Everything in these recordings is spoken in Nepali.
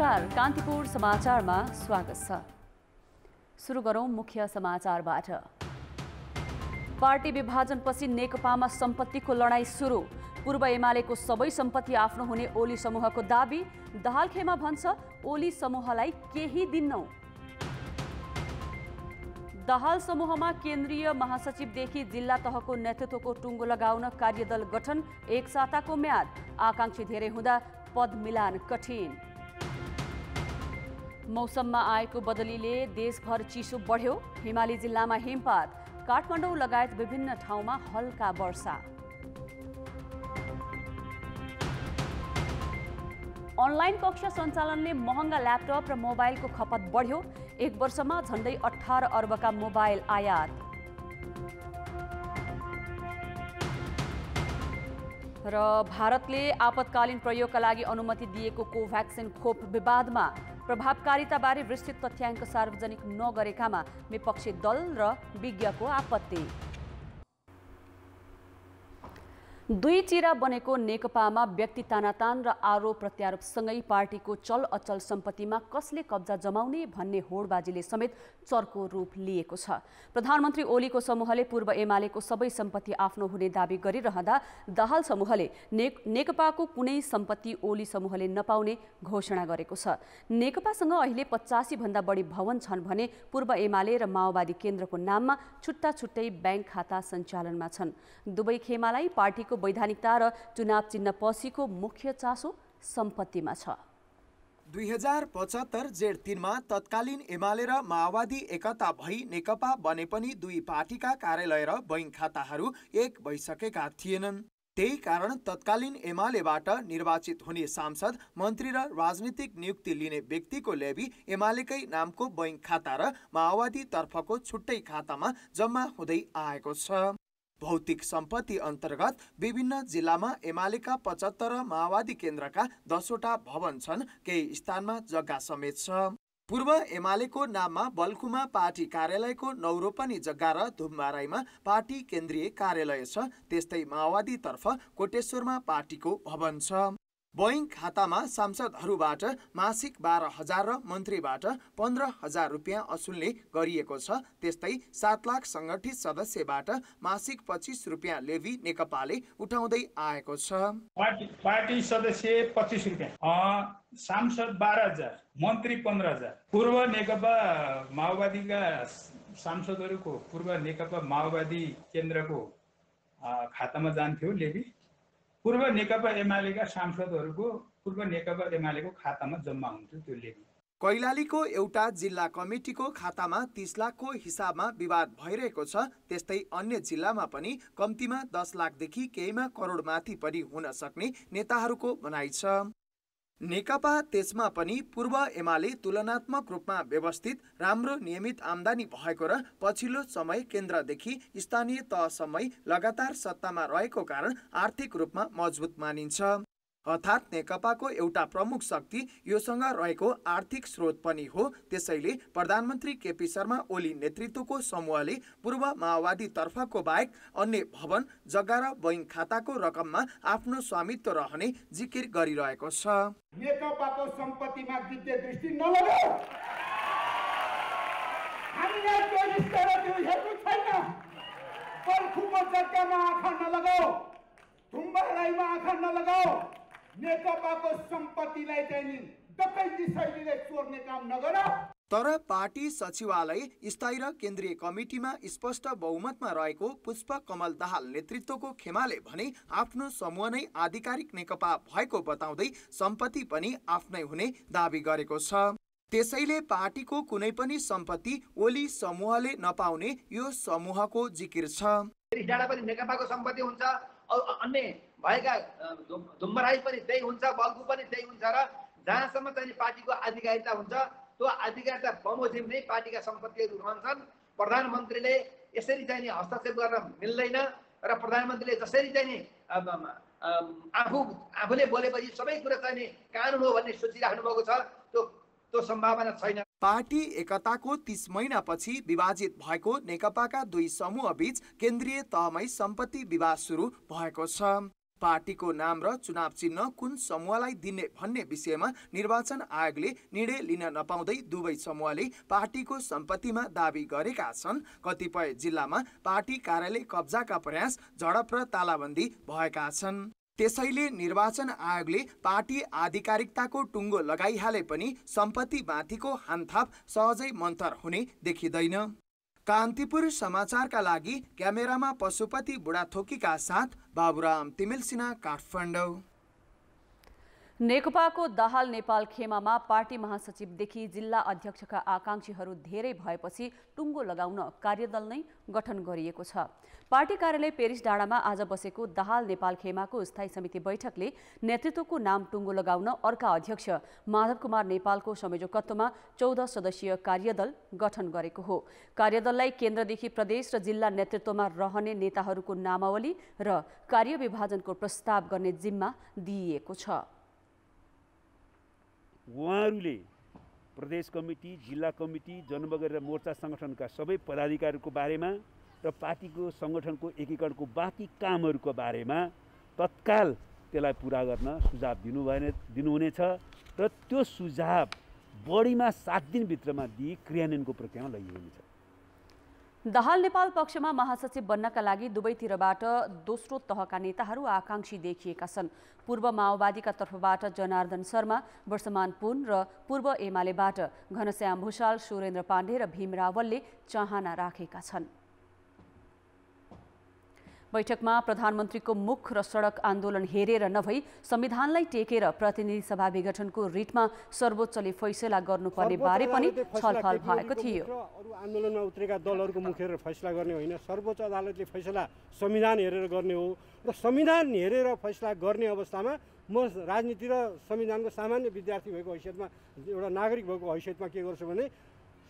नमस्कार, कान्तिपुर समाचारमा स्वागत छ। सुरु गरौं मुख्य समाचारबाट। पार्टी विभाजनपछि नेकपामा सम्पत्तिको लडाईँ सुरु। पूर्व एमालेको सबै सम्पत्ति आफ्नो हुने ओली समूहको दाबी। दाहाल-खेमा भन्छ ओली समूहलाई केही दिन्नौ। दाहाल समूहमा केन्द्रीय महासचिवदेखि जिल्ला तहको नेतृत्वको टुङ्गो लगाउन कार्यदल गठन। एक साताको म्याद। आकांक्षी धेरै हुँदा पद मिलान कठिन। मौसममा आएको बदलीले देशभर चिसो बढ्यो। हिमाली जिल्लामा हिमपात। काठमाडौँ लगायत विभिन्न ठाउँमा हल्का वर्षा। अनलाइन कक्षा सञ्चालनले महँगा ल्यापटप र मोबाइलको खपत बढ्यो। एक वर्षमा झण्डै 18 अर्बका मोबाइल आयात। र भारतले आपतकालीन प्रयोगका लागि अनुमति दिएको कोभ्याक्सिन खोप विवादमा प्रभावकारिताबारे विस्तृत तथ्याङ्क सार्वजनिक नगरेकामा विपक्षी दल र विज्ञको आपत्ति। दुई चिरा बनेको नेकपामा व्यक्ति तानातान र आरोप प्रत्यारोपसँगै पार्टीको चल अचल सम्पत्तिमा कसले कब्जा जमाउने भन्ने होडबाजीले समेत चर्को रूप लिएको छ। प्रधानमन्त्री ओलीको समूहले पूर्व एमालेको सबै सम्पत्ति आफ्नो हुने दावी गरिरहँदा दाहाल समूहले नेकपाको कुनै सम्पत्ति ओली समूहले नपाउने घोषणा गरेको छ। नेकपासँग अहिले 85 भन्दा बढी भवन छन् भने पूर्व एमाले र माओवादी केन्द्रको नाममा छुट्टा छुट्टै ब्याङ्क खाता सञ्चालनमा छन्। दुवै खेमालाई पार्टीको वैधानिकता र चुनाव चिन्ह पछिको मुख्य चासो सम्पत्तिमा छ। 2075 जेठ 3 मा तत्कालीन एमाले र माओवादी एकता भई नेकपा बने पनि दुई पार्टीका कार्यालय र बैंक खाताहरू एक भइसकेका थिएनन्। त्यही कारण तत्कालीन एमालेबाट निर्वाचित हुने सांसद, मन्त्री र राजनीतिक नियुक्ति लिने व्यक्तिको लेबी एमालेकै नामको बैंक खाता र माओवादी तर्फको छुट्टै खातामा जम्मा हुँदै आएको छ। भौतिक सम्पत्ति अन्तर्गत विभिन्न जिल्लामा एमालेका 75 र माओवादी केन्द्रका 10 वटा भवन छन्। केही स्थानमा जग्गा समेत छ। पूर्व एमालेको नाममा बल्खुमा पार्टी कार्यालयको 9 रोपनी जग्गा र धुम्बाराईमा पार्टी केन्द्रीय कार्यालय छ। त्यस्तै माओवादी तर्फ कोटेश्वरमा पार्टीको भवन छ। बैंक खातामा सांसदहरूबाट मासिक 12,000 र मन्त्रीबाट 15,000 रुपियाँ असुल्ने गरिएको छ। त्यस्तै 7 लाख सङ्गठित सदस्यबाट मासिक 25 रुपियाँ लेभी नेकपाले उठाउँदै आएको छ। पार्टी सदस्य 25 रुपियाँ, सांसद 12,000, मन्त्री 15,000। पूर्व नेकपा माओवादीका सांसदहरूको पूर्व नेकपा माओवादी केन्द्रको खातामा जान्थ्यो लेभी। पूर्व नेकपा एमालेका सांसदहरूको पूर्व नेकपा एमालेको खातामा जम्मा हुन्थ्यो त्यो लेभी। कैलालीको एउटा जिल्ला कमिटीको खातामा 30 लाखको हिसाबमा विवाद भइरहेको छ। त्यस्तै अन्य जिल्लामा पनि कम्तीमा 10 लाखदेखि केहीमा करोडमाथि पनि हुन सक्ने नेताहरूको भनाइ छ। नेकपा त्यसमा पनि पूर्व एमाले तुलनात्मक रूपमा व्यवस्थित, राम्रो नियमित आम्दानी भएको र पछिल्लो समय केन्द्रदेखि स्थानीय तहसम्मै लगातार सत्तामा रहेको कारण आर्थिक रूपमा मजबुत मानिन्छ। अर्थात् नेकपाको एउटा प्रमुख शक्ति योसँग रहेको आर्थिक स्रोत पनि हो। त्यसैले प्रधानमन्त्री केपी शर्मा ओली नेतृत्वको समूहले पूर्व माओवादी तर्फको बाहेक अन्य भवन, जग्गा र बैंक खाताको रकममा आफ्नो स्वामित्व रहने जिकिर गरिरहेको छ। नेकपाको सम्पत्तिमा गिद्धे दृष्टि नलगाऊ। हामीलाई त्यो रिस्ता र त्यो हेर्नु छैन। बल्खुको जग्गामा आँखा नलगाऊ, धुम्बाराईमा आँखा नलगाऊ। नेकपाको सम्पत्तिलाई चाहिँ डकैती शैलीले चोर्ने काम नगर। तर पार्टी सचिवालय स्थायी र केन्द्रीय कमिटीमा स्पष्ट बहुमतमा रहेको पुष्प कमल दाहाल नेतृत्वको खेमाले भने आफ्नो समूह नै आधिकारिक नेकपा भएको बताउँदै सम्पत्ति पनि आफ्नै हुने दावी गरेको छ। त्यसैले पार्टीको कुनै पनि सम्पत्ति ओली समूहले नपाउने यो समूहको जिकिर छ। डाँडा पनि नेकपाको सम्पत्ति हुन्छ, अन्य भएका धुम्बराई पनि त्यही हुन्छ, बल्खु पनि त्यही हुन्छ र जहाँसम्म चाहिँ पार्टीको आधिकारिकता हुन्छ त्यो आधिकारिकता बमोजिम नै पार्टीका सम्पत्तिहरू रहन्छन्। प्रधानमन्त्रीले यसरी चाहिँ हस्तक्षेप गर्न मिल्दैन र प्रधानमन्त्रीले जसरी चाहिँ आफूले बोलेपछि सबै कुरा चाहिँ कानुन हो भन्ने सोचिराख्नु भएको छ, त्यो सम्भावना छैन। पार्टी एकताको 30 महिनापछि विभाजित भएको नेकपाका दुई समूह बीच केन्द्रीय तहमै सम्पत्ति विवाद सुरु भएको छ। पार्टीको नाम र चुनाव चिन्ह कुन समूहलाई दिने भन्ने विषयमा निर्वाचन आयोगले निर्णय लिन नपाउँदै दुवै समूहले पार्टीको सम्पत्तिमा दाबी गरेका छन्। कतिपय जिल्लामा पार्टी कार्यालय कब्जाका प्रयास, झडप र तालाबन्दी भएका छन्। त्यसैले निर्वाचन आयोगले पार्टी आधिकारिकताको टुङ्गो लगाइहाले पनि सम्पत्ति माथिको हानथाप सहजै मन्थर हुने देखिँदैन। कान्तिपुर समाचारका लागि क्यामेरामा पशुपति बुढाथोकीका साथ बाबुराम तिमिल सिन्हा, काठमाडौँ। नेकपाको दाहाल नेपाल खेमामा पार्टी महासचिवदेखि जिल्ला अध्यक्षका आकांक्षीहरू धेरै भएपछि टुङ्गो लगाउन कार्यदल नै गठन गरिएको छ। पार्टी कार्यालय पेरिस डाँडामा आज बसेको दाहाल नेपाल खेमाको स्थायी समिति बैठकले नेतृत्वको नाम टुङ्गो लगाउन अर्का अध्यक्ष माधव कुमार नेपालको संयोजकत्वमा 14 सदस्यीय कार्यदल गठन गरेको हो। कार्यदललाई केन्द्रदेखि प्रदेश र जिल्ला नेतृत्वमा रहने नेताहरूको नामावली र कार्यविभाजनको प्रस्ताव गर्ने जिम्मा दिइएको छ। उहाँहरूले प्रदेश कमिटी, जिल्ला कमिटी, जनमगेर मोर्चा सङ्गठनका सबै पदाधिकारीहरूको बारेमा र पार्टीको सङ्गठनको एकीकरणको बाँकी कामहरूको बारेमा तत्काल त्यसलाई पुरा गर्न सुझाव दिनुहुनेछ र त्यो सुझाव बढीमा 7 दिनभित्रमा दिई क्रियान्वयनको प्रक्रियामा लगिनेछ। दाहाल नेपाल पक्षमा महासचिव बन्नका लागि दुवैतिरबाट दोस्रो तहका नेताहरू आकांक्षी देखिएका छन्। पूर्व माओवादीका तर्फबाट जनार्दन शर्मा, वर्षमान पुन र पूर्व एमालेबाट घनश्याम भूषाल, सुरेन्द्र पाण्डे र भीम रावलले चाहना राखेका छन्। बैठकमा प्रधानमन्त्रीको मुख र सडक आन्दोलन हेरेर नभई संविधानलाई टेकेर प्रतिनिधि सभा विघटनको रिटमा सर्वोच्चले फैसला गर्नुपर्ने बारे पनि छलफल भएको थियो। अरू आन्दोलनमा उत्रेका दलहरूको मुख हेरेर फैसला गर्ने होइन, सर्वोच्च अदालतले फैसला संविधान हेरेर गर्ने हो र संविधान हेरेर फैसला गर्ने अवस्थामा म राजनीति र संविधानको सामान्य विद्यार्थी भएको हैसियतमा, एउटा नागरिक भएको हैसियतमा के गर्छु भने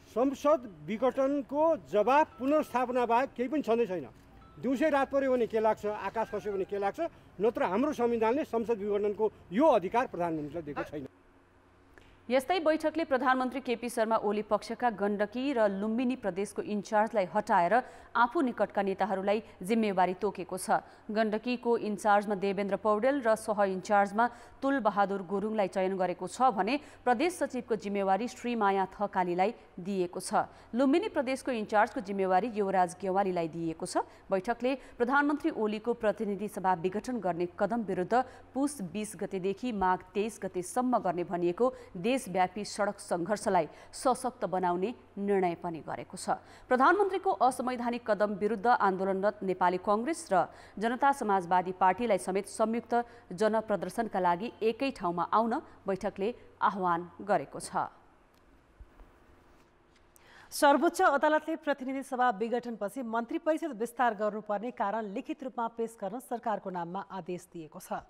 संसद विघटनको जवाब पुनर्स्थापना बाहेक केही पनि छँदै छैन। दिउँसै रात पर्यो भने के लाग्छ, आकाश खस्यो भने के लाग्छ, नत्र हाम्रो संविधानले संसद विघटनको यो अधिकार प्रधानमन्त्रीलाई दिएको छैन। यस्तै बैठकले प्रधानमन्त्री केपी शर्मा ओली पक्षका गण्डकी र लुम्बिनी प्रदेशको इन्चार्जलाई हटाएर आफू निकटका नेताहरूलाई जिम्मेवारी तोकेको छ। गण्डकीको इन्चार्जमा देवेन्द्र पौडेल र सह इन्चार्जमा तुलबहादुर गुरुङलाई चयन गरेको छ भने प्रदेश सचिवको जिम्मेवारी श्रीमाया थकालीलाई दिएको छ। लुम्बिनी प्रदेशको इन्चार्जको जिम्मेवारी युवराज गेवालीलाई दिएको छ। बैठकले प्रधानमन्त्री ओलीको प्रतिनिधि सभा विघटन गर्ने कदम विरुद्ध पुस 20 गतेदेखि माघ 23 गतेसम्म गर्ने भनिएको देशव्यापी सडक सङ्घर्षलाई सशक्त बनाउने निर्णय पनि गरेको छ। प्रधानमन्त्रीको असंवैधानिक कदम विरुद्ध आन्दोलनरत नेपाली कांग्रेस र जनता समाजवादी पार्टीलाई समेत संयुक्त जनप्रदर्शनका लागि एकै ठाउँमा आउन बैठकले आह्वान गरेको छ। सर्वोच्च अदालतले प्रतिनिधि सभा विघटनपछि मन्त्री परिषद विस्तार गर्नुपर्ने कारण लिखित रूपमा पेश गर्न सरकारको नाममा आदेश दिएको छ।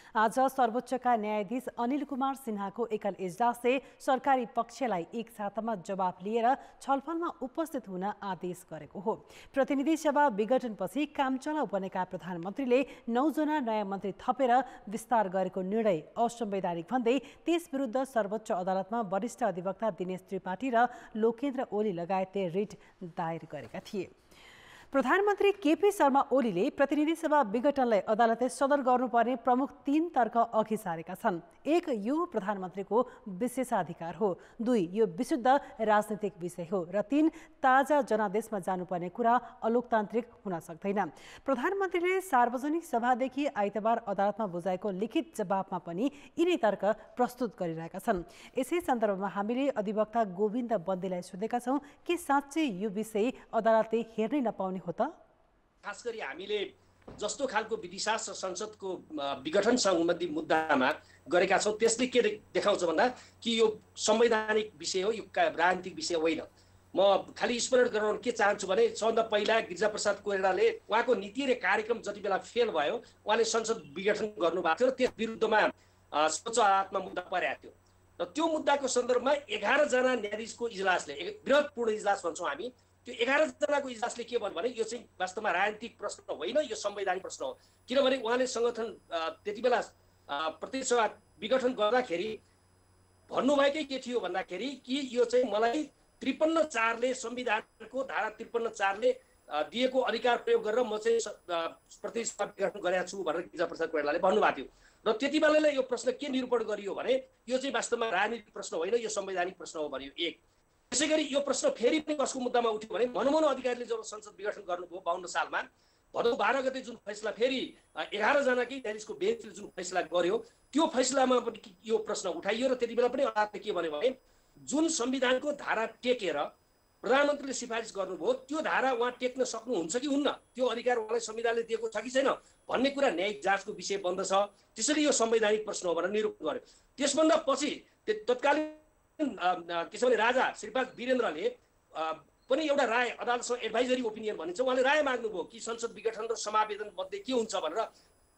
आज सर्वोच्चका न्यायाधीश अनिल कुमार सिन्हाको एकल इजलासले सरकारी पक्षलाई एक सातामा जवाब लिएर छलफलमा उपस्थित हुन आदेश गरेको हो। प्रतिनिधि सभा विघटनपछि कामचलाउ बनेका प्रधानमन्त्रीले 9 जना नयाँ मन्त्री थपेर विस्तार गरेको निर्णय असंवैधानिक भन्दै त्यस विरुद्ध सर्वोच्च अदालतमा वरिष्ठ अधिवक्ता दिनेश त्रिपाठी र लोकेन्द्र ओली लगायतले रिट दायर गरेका थिए। प्रधानमन्त्री केपी शर्मा ओलीले प्रतिनिधि सभा विघटनलाई अदालतले सदर गर्नुपर्ने प्रमुख 3 तर्क अघि सारेका छन्। 1, यो प्रधानमन्त्रीको विशेषाधिकार हो। 2, यो विशुद्ध राजनीतिक विषय हो र 3, ताजा जनादेशमा जानुपर्ने कुरा अलोकतान्त्रिक हुन सक्दैन। प्रधानमन्त्रीले सार्वजनिक सभादेखि आइतबार अदालतमा बुझाएको लिखित जवाबमा पनि यिनै तर्क प्रस्तुत गरिरहेका छन्। यसै सन्दर्भमा हामीले अधिवक्ता गोविन्द बन्देलाई सोधेका छौं कि साँच्चै यो विषय अदालतले हेर्नै नपाउने हो त? खास गरी हामीले जस्तो खालको विधिशास्त्र संसदको विघटन सम्बन्धी मुद्दामा गरेका छौं त्यसले के देखाउँछ भन्दा कि यो संवैधानिक विषय हो, यो राजनीतिक विषय होइन। म खालि स्मरण गराउन के चाहन्छु भने सबभन्दा पहिला गिरिजाप्रसाद कोइरालाले उहाँको नीति र कार्यक्रम जति बेला फेल भयो उहाँले संसद विघटन गर्नुभएको थियो र त्यस विरुद्धमा सर्वोच्च अदालतमा मुद्दा परेको थियो र त्यो मुद्दाको सन्दर्भमा 11 जना न्यायाधीशको इजलासले, बृहत पूर्ण इजलास भन्छौँ हामी, त्यो 11 जनाको इजलासले के भन्यो भने यो चाहिँ वास्तवमा राजनीतिक प्रश्न होइन, यो संवैधानिक प्रश्न हो। किनभने उहाँले संगठन त्यति बेला प्रतिनिधि सभा विघटन गर्दाखेरि भन्नुभएकै के थियो भन्दाखेरि कि यो चाहिँ मलाई 53(4) ले संविधानको धारा 53(4) ले दिएको अधिकार प्रयोग गरेर म चाहिँ प्रतिनिधि सभा विघटन गरेको छु भनेर गिरिजाप्रसाद कोइरालाले भन्नुभएको थियो र त्यति बेलालाई यो प्रश्न के निरूपण गरियो भने यो चाहिँ वास्तवमा राजनीतिक प्रश्न होइन, यो संवैधानिक प्रश्न हो भनियो। एक, त्यसैगरी यो प्रश्न फेरि पनि कसको मुद्दामा उठ्यो भने मनमोहन अधिकारीले जब संसद विघटन गर्नुभयो 52 सालमा भदौ 12 गते जुन फैसला फेरि 11 जनाकै न्यायाधीशको बेन्चले जुन फैसला गर्यो त्यो फैसलामा पनि यो प्रश्न उठाइयो र त्यति बेला पनि अदालतले के भन्यो भने जुन संविधानको धारा टेकेर प्रधानमन्त्रीले सिफारिस गर्नुभयो त्यो धारा उहाँ टेक्न सक्नुहुन्छ कि हुन्न, त्यो अधिकार उहाँलाई संविधानले दिएको छ कि छैन भन्ने कुरा न्यायिक जाँचको विषय बन्दछ। त्यसैले यो संवैधानिक प्रश्न हो भनेर निरूपण गर्यो। त्यसभन्दा पछि तत्कालीन त्यसो भने राजा श्रीपाद वीरेन्द्रले पनि एउटा राय अदालतसँग एडभाइजरी ओपिनियन भनिन्छ, उहाँले राय माग्नुभयो कि संसद विघटन र समावेदन मध्ये के हुन्छ भनेर।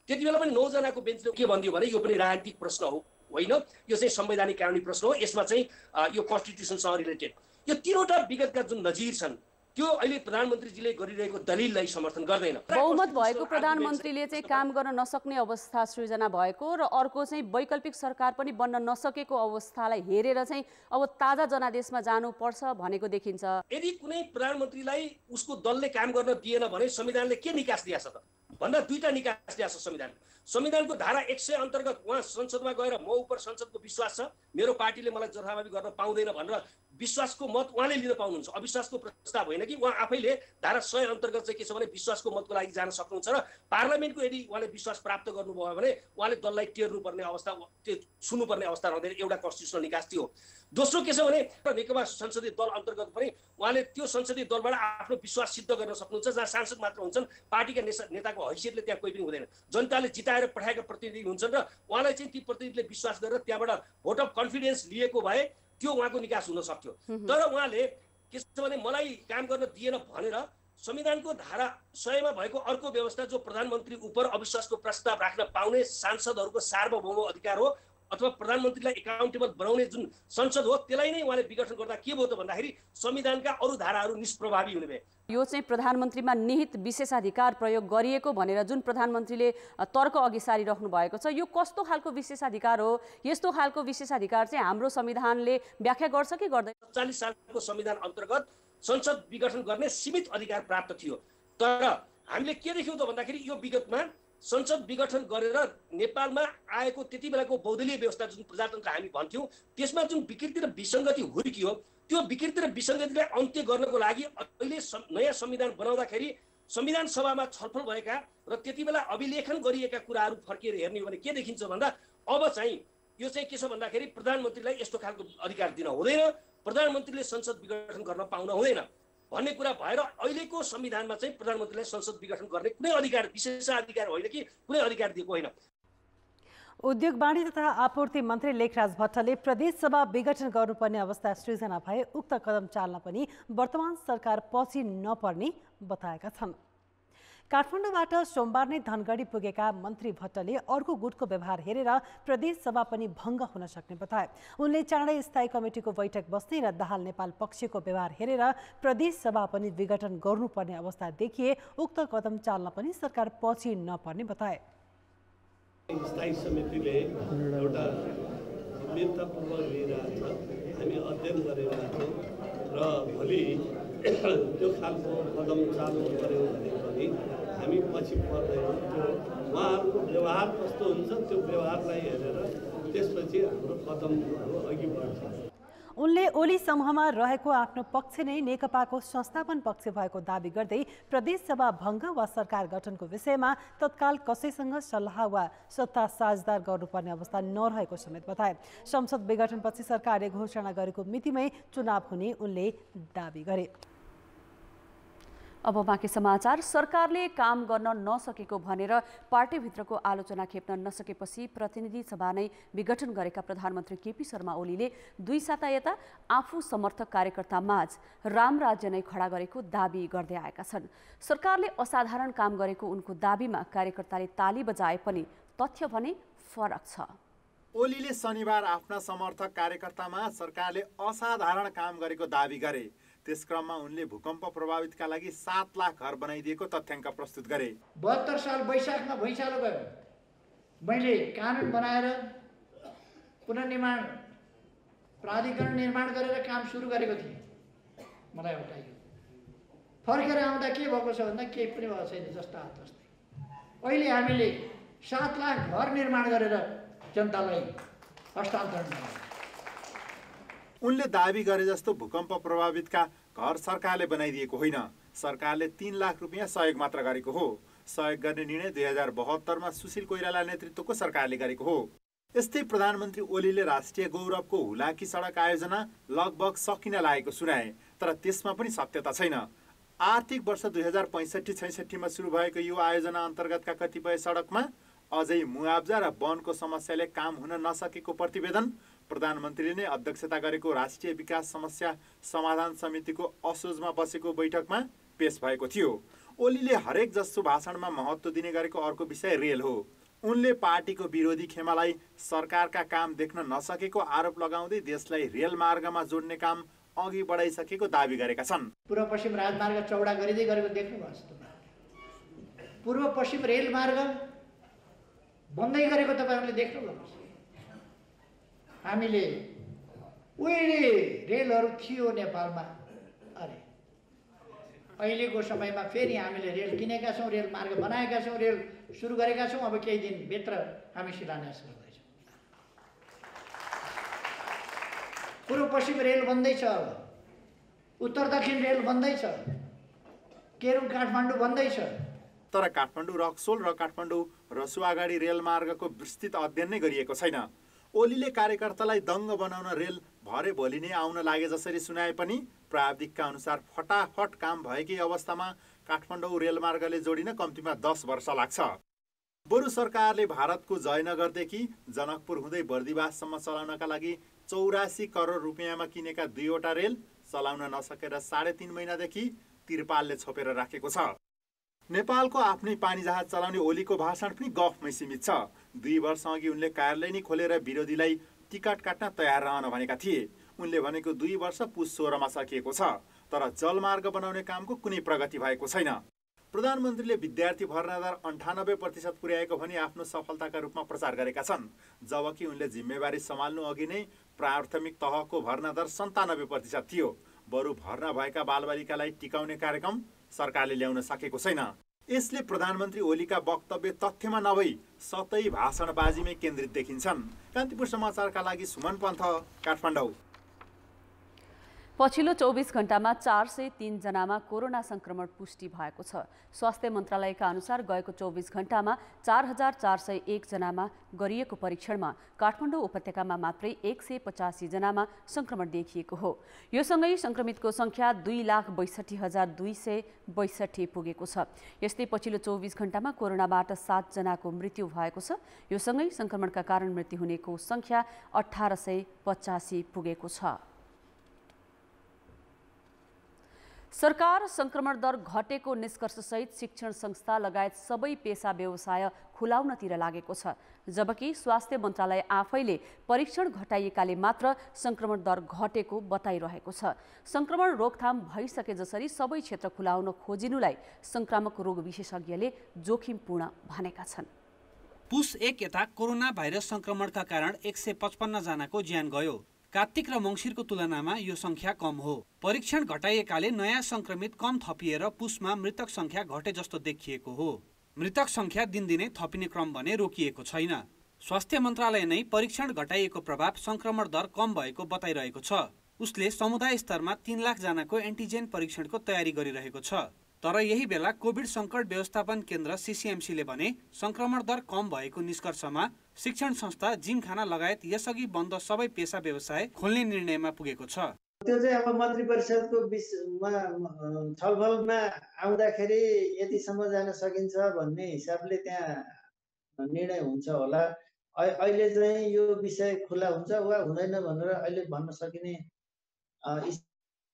त्यति बेला पनि 9 जनाको बेन्चले के भनिदियो भने यो पनि राजनीतिक प्रश्न हो होइन, यो चाहिँ संवैधानिक कानुनी प्रश्न हो, यसमा चाहिँ यो कन्स्टिट्युसनसँग रिलेटेड। यो तीनवटा विगतका जुन नजिर छन् त्यो अहिले प्रधानमन्त्रीजीले गरिरहेको दलिललाई समर्थन गर्दैन। बहुमत भएको प्रधानमन्त्रीले चाहिँ काम गर्न नसक्ने अवस्था सृजना भएको र अर्को चाहिँ वैकल्पिक सरकार पनि बन्न नसकेको अवस्थालाई हेरेर चाहिँ अब ताजा जनादेशमा जानुपर्छ भनेको देखिन्छ। यदि कुनै प्रधानमन्त्रीलाई उसको दलले काम गर्न दिएन भने संविधानले के निकास दिएछ त भन्दा दुईटा निकास दिएछ संविधानको धारा 100 अन्तर्गत उहाँ संसदमा गएर म उपर संसदको विश्वास छ, मेरो पार्टीले मलाई जथाभावी गर्न पाउँदैन भनेर विश्वासको मत उहाँले लिन पाउनुहुन्छ। अविश्वासको प्रस्ताव होइन कि उहाँ आफैले धारा 100 अन्तर्गत चाहिँ के छ भने विश्वासको मतको लागि जान सक्नुहुन्छ र पार्लियामेन्टको यदि उहाँले विश्वास प्राप्त गर्नुभयो भने उहाँले दललाई टेर्नुपर्ने अवस्था, त्यो सुन्नुपर्ने अवस्था रहँदैन। एउटा कन्स्टिट्युसनल निकास थियो। दोस्रो के छ भने नेकपा संसदीय दल अन्तर्गत पनि उहाँले त्यो संसदीय दलबाट आफ्नो विश्वास सिद्ध गर्न सक्नुहुन्छ, जहाँ सांसद मात्र हुन्छन्, पार्टीका नेताको हैसियतले त्यहाँ कोही पनि हुँदैन। जनताले जिताएर पठाएका प्रतिनिधि हुन्छन् र उहाँलाई चाहिँ ती प्रतिनिधिले विश्वास गरेर त्यहाँबाट भोट अफ कन्फिडेन्स लिएको भए त्यो उहाँको निकास हुन सक्थ्यो। तर उहाँले के छ भने मलाई काम गर्न दिएन भनेर संविधानको धारा 100 मा भएको अर्को व्यवस्था जो प्रधानमन्त्री उपर अविश्वासको प्रस्ताव राख्न पाउने सांसदहरूको सार्वभौम अधिकार हो अथवा प्रधानमन्त्रीलाई एकाउन्टेबल बनाउने जुन संसद हो त्यसलाई नै उहाँले विघटन गर्दा के भयो त भन्दाखेरि संविधानका अरू धाराहरू निष्प्रभावी हुने भए। यो चाहिँ प्रधानमन्त्रीमा निहित विशेषाधिकार प्रयोग गरिएको भनेर जुन प्रधानमन्त्रीले तर्क अघि सारिराख्नु भएको छ, यो कस्तो खालको विशेषाधिकार हो? यस्तो खालको विशेषाधिकार चाहिँ हाम्रो संविधानले व्याख्या गर्छ कि गर्दैन? 40 सालको संविधान अन्तर्गत संसद विघटन गर्ने सीमित अधिकार प्राप्त थियो। तर हामीले के देख्यौँ त भन्दाखेरि यो विगतमा संसद विघटन गरेर नेपालमा आएको त्यति बेलाको बहुदलीय व्यवस्था जुन प्रजातन्त्र हामी भन्थ्यौँ त्यसमा जुन विकृति र विसङ्गति हुर्कियो त्यो विकृति र विसङ्गतिलाई अन्त्य गर्नको लागि अहिले नयाँ संविधान बनाउँदाखेरि संविधान सभामा छलफल भएका र त्यति बेला अभिलेखन गरिएका कुराहरू फर्किएर हेर्ने हो भने के देखिन्छ भन्दा अब चाहिँ यो चाहिँ के छ भन्दाखेरि प्रधानमन्त्रीलाई यस्तो खालको अधिकार दिन हुँदैन, प्रधानमन्त्रीले संसद विघटन गर्न पाउन हुँदैन भन्ने कुरा भएर अहिलेको संविधानमा चाहिँ प्रधानमन्त्रीलाई संसद विघटन गर्ने कुनै अधिकार, विशेषाधिकार होइन कि कुनै अधिकार दिएको होइन। उद्योग वाणिज्य तथा आपूर्ति मन्त्री लेखराज भट्टले प्रदेशसभा विघटन गर्नुपर्ने अवस्था सृजना भए उक्त कदम चाल्न पनि वर्तमान सरकार पछि नपर्ने बताएका छन्। काठमाडौँबाट सोमबार नै धनगढी पुगेका मन्त्री भट्टले अर्को गुटको व्यवहार हेरेर प्रदेशसभा पनि भङ्ग हुन सक्ने बताए। उनले चाँडै स्थायी कमिटीको बैठक बस्ने र दाहाल नेपाल पक्षको व्यवहार हेरेर प्रदेशसभा पनि विघटन गर्नुपर्ने अवस्था देखिए उक्त कदम चाल्न पनि सरकार पछि नपर्ने बताए। स्थायी समितिले एउटा गम्भीरतापूर्वक लिइरहेको छ, हामी अध्ययन गरिरहेछौँ र भोलि त्यो खालको कदम चाल्नु पर्यो भने पनि हामी पछि पर्दैनौँ। त्यो उहाँहरूको व्यवहार कस्तो हुन्छ त्यो व्यवहारलाई हेरेर त्यसपछि हाम्रो कदमहरू अघि बढ्छ। उनले ओली समूहमा रहेको आफ्नो पक्ष नै नेकपाको संस्थापन पक्ष भएको दावी गर्दै प्रदेशसभा भङ्ग वा सरकार गठनको विषयमा तत्काल कसैसँग सल्लाह वा सत्ता साझेदार गर्नुपर्ने अवस्था नरहेको समेत बताए। संसद विघटनपछि सरकारले घोषणा गरेको मितिमै चुनाव हुने उनले दावी गरे। अब बाँकी समाचार। सरकारले काम गर्न नसकेको भनेर पार्टीभित्रको आलोचना खेप्न नसकेपछि प्रतिनिधि सभा नै विघटन गरेका प्रधानमन्त्री केपी शर्मा ओलीले 2 साता यता आफू समर्थक कार्यकर्तामाझ रामराज्य नै खडा गरेको दावी गर्दै आएका छन्। सरकारले असाधारण काम गरेको उनको दावीमा कार्यकर्ताले ताली बजाए पनि तथ्य भने फरक छ। ओलीले शनिबार आफ्ना समर्थक कार्यकर्तामा सरकारले असाधारण काम गरेको दावी गरे। त्यस क्रममा उनले भूकम्प प्रभावितका लागि 7 लाख घर बनाइदिएको तथ्याङ्क प्रस्तुत गरे। 72 साल वैशाखमा भैँचालो गयो। मैले कानुन बनाएर पुनर्निर्माण प्राधिकरण निर्माण गरेर काम सुरु गरेको थिएँ, मलाई हटाइयो। फर्केर आउँदा के भएको छ भन्दा केही पनि भएको छैन जस्ता जस्तै। अहिले हामीले 7 लाख घर निर्माण गरेर जनतालाई हस्तान्तरण गऱ्यौँ। उनले दाबी गरे जस्तो भूकम्प प्रभावितका घर सरकारले बनाइदिएको होइन, सरकारले 3 लाख रुपियाँ सहयोग मात्र गरेको हो। सहयोग गर्ने निर्णय 2072 सुशील कोइराला नेतृत्वको सरकारले गरेको हो। यस्तै प्रधानमन्त्री ओलीले राष्ट्रिय गौरवको हुलाकी सडक आयोजना लगभग सकिन लागेको सुनाए, तर त्यसमा पनि सत्यता छैन। आर्थिक वर्ष 2065-66 सुरु भएको यो आयोजना अन्तर्गतका कतिपय सडकमा अझै मुआब्जा र वनको समस्याले काम हुन नसकेको प्रतिवेदन प्रधानमन्त्रीले नै अध्यक्षता गरेको राष्ट्रिय विकास समस्या समाधान समितिको असोजमा बसेको बैठकमा पेश भएको थियो। ओलीले हरेक जसो भाषणमा महत्त्व दिने गरेको अर्को विषय रेल हो। उनले पार्टीको विरोधी खेमालाई सरकारका काम देख्न नसकेको आरोप लगाउँदै देशलाई रेल मार्गमा जोड्ने काम अघि बढाइसकेको दाबी गरेका छन्। पूर्व पश्चिम राजमार्ग चौडा गरिँदै गरेको देख्नुभएको छ। पूर्व पश्चिम रेल मार्ग बन्दै गरेको तपाईहरुले देख्नुभएको छ। हामीले उहिले रेलहरू थियो नेपालमा, अरे अहिलेको समयमा फेरि हामीले रेल किनेका छौँ, रेल मार्ग बनाएका छौँ, रेल सुरु गरेका छौँ। अब केही दिनभित्र हामी शिलान्यास गर्दैछौँ। पूर्व पश्चिम रेल बन्दैछ, उत्तर दक्षिण रेल बन्दैछ, केरुङ काठमाडौँ बन्दैछ। तर काठमाडौँ रक्सोल र काठमाडौँ रसुवागाडी रेल मार्गको विस्तृत अध्ययन नै गरिएको छैन। ओलीले कार्यकर्तालाई दङ्ग बनाउन रेल भरे भोलि नै आउन लागे जसरी सुनाए पनि प्राविधिकका अनुसार फटाफट काम भएकै अवस्थामा काठमाडौँ रेलमार्गले जोडिन कम्तीमा 10 वर्ष लाग्छ। बरु सरकारले भारतको जयनगरदेखि जनकपुर हुँदै बर्दिवाससम्म चलाउनका लागि 84 करोड रुपियाँमा किनेका 2वटा रेल चलाउन नसकेर 3.5 महिनादेखि तिरपालले छोपेर राखेको छ। नेपालको आफ्नै पानी जहाज चलाउने ओलीको भाषण पनि गफमै सीमित छ। 2 वर्ष अघि उनले कार्यालय नै खोलेर विरोधीलाई टिकट काट्न तयार रहन भनेका थिए। उनले भनेको 2 वर्ष पुस 16मा सकिएको छ, तर जलमार्ग बनाउने कामको कुनै प्रगति भएको छैन। प्रधानमन्त्रीले विद्यार्थी भर्ना दर 98% पुर्याएको भनी आफ्नो सफलताका रूपमा प्रचार गरेका छन्, जबकि उनले जिम्मेवारी सम्हाल्नु अघि नै प्राथमिक तहको भर्ना दर 97% थियो। बरु भर्ना भएका बालबालिकालाई टिकाउने कार्यक्रम सरकारले ल्याउन सकेको छैन। यसले प्रधानमन्त्री ओलीका वक्तव्य तथ्यमा नभई सतै भाषणबाजीमै केन्द्रित देखिन्छन्। कान्तिपुर समाचारका लागि सुमन पन्थ, काठमाडौँ। पछिल्लो 24 घण्टामा 403 जनामा कोरोना संक्रमण पुष्टि भएको छ। स्वास्थ्य मन्त्रालयका अनुसार गएको 24 घण्टामा 4401 जनामा गरिएको परीक्षणमा काठमाडौँ उपत्यकामा मात्रै 185 जनामा संक्रमण देखिएको हो। यो सँगै संक्रमितको संख्या 2,62,262 पुगेको छ। यस्तै पछिल्लो 24 घण्टामा कोरोनाबाट 7 जनाको मृत्यु भएको छ। यो सँगै संक्रमणका कारण मृत्यु हुनेको संख्या 1885 पुगेको छ। सरकार संक्रमण दर घटेको निष्कर्षसहित शिक्षण संस्था लगायत सबै पेशा व्यवसाय खुलाउनतिर लागेको छ, जबकि स्वास्थ्य मन्त्रालय आफैले परीक्षण घटाइएकाले मात्र संक्रमण दर घटेको बताइरहेको छ। संक्रमण रोकथाम भइसके जसरी सबै क्षेत्र खुलाउन खोजिनुलाई संक्रामक रोग विशेषज्ञले जोखिमपूर्ण भनेका छन्। पुस 1 यता कोरोना भाइरस संक्रमणका कारण 155 जनाको ज्यान गयो। कार्तिक र मङ्सिरको तुलनामा यो संख्या कम हो। परीक्षण घटाइएकाले नयाँ संक्रमित कम थपिएर पुसमा मृतक संख्या घटे जस्तो देखिएको हो। मृतक संख्या दिनदिनै थपिने क्रम भने रोकिएको छैन। स्वास्थ्य मन्त्रालय नै परीक्षण घटाइएको प्रभाव संक्रमण दर कम भएको बताइरहेको छ। उसले समुदाय स्तरमा 3 लाख जनाको एन्टिजेन परीक्षणको तयारी गरिरहेको छ। तर यही बेला कोभिड संकट व्यवस्थापन केन्द्र सीसीएमसीले भने संक्रमण दर कम भएको निष्कर्षमा शिक्षण संस्था, जिमखाना लगायत यसअघि बन्द सबै पेशा व्यवसाय खोल्ने निर्णयमा पुगेको छ। त्यो चाहिँ अब मन्त्री परिषदको छलफलमा आउँदाखेरि यतिसम्म जान सकिन्छ भन्ने हिसाबले त्यहाँ निर्णय हुन्छ होला। अहिले चाहिँ यो विषय खुला हुन्छ वा हुँदैन भनेर अहिले भन्न सकिने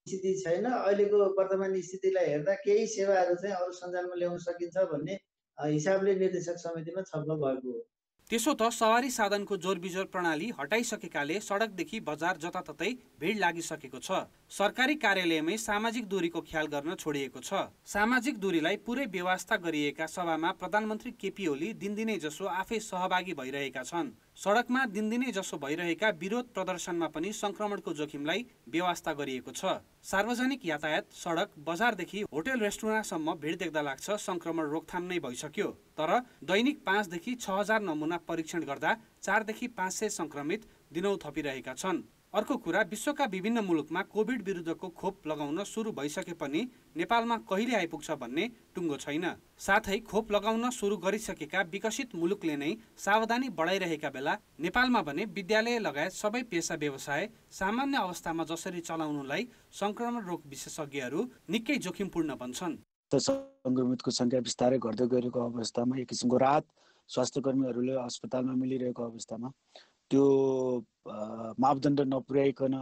स्थिति छैन। अहिलेको वर्तमान स्थितिलाई हेर्दा केही सेवाहरू चाहिँ अरू सञ्जालमा ल्याउन सकिन्छ भन्ने हिसाबले निर्देशक समितिमा छलफल भएको हो। त्यसो त सवारी साधनको जोरबिजोर प्रणाली हटाइसकेकाले सडकदेखि बजार जताततै भिड लागिसकेको छ। सरकारी कार्यालयमै सामाजिक दूरीको ख्याल गर्न छोडिएको छ। सामाजिक दूरीलाई पुरै व्यवस्था गरिएका सभामा प्रधानमन्त्री केपी ओली दिनदिनै जसो आफै सहभागी भइरहेका छन्। सडकमा दिनदिनै जसो भइरहेका विरोध प्रदर्शनमा पनि संक्रमणको जोखिमलाई व्यवस्था गरिएको छ। सार्वजनिक यातायात, सडक, बजारदेखि होटल रेस्टुरेन्टसम्म भिड देख्दा लाग्छ संक्रमण रोकथाम नै भइसक्यो। तर दैनिक 5 देखि 6000 नमुना परीक्षण गर्दा 4 देखि 500 संक्रमित दिनौ थपिरहेका छन्। अर्को कुरा, विश्वका विभिन्न मुलुकमा कोभिड विरुद्धको खोप लगाउन सुरु भइसके पनि नेपालमा कहिले आइपुग्छ भन्ने टुङ्गो छैन। साथै खोप लगाउन सुरु गरिसकेका विकसित मुलुकले नै सावधानी बढाइरहेका बेला नेपालमा भने विद्यालय लगायत सबै पेशा व्यवसाय सामान्य अवस्थामा जसरी चलाउनुलाई संक्रमण रोग विशेषज्ञहरू निकै जोखिमपूर्ण भन्छन्। संक्रमितको संख्या बिस्तारै घट्दै गएको अवस्थामा एक किसिमको राहत स्वास्थ्य कर्मीहरूले अस्पतालमा मिलिरहेको अवस्थामा त्यो मापदण्ड नपुर्याइकन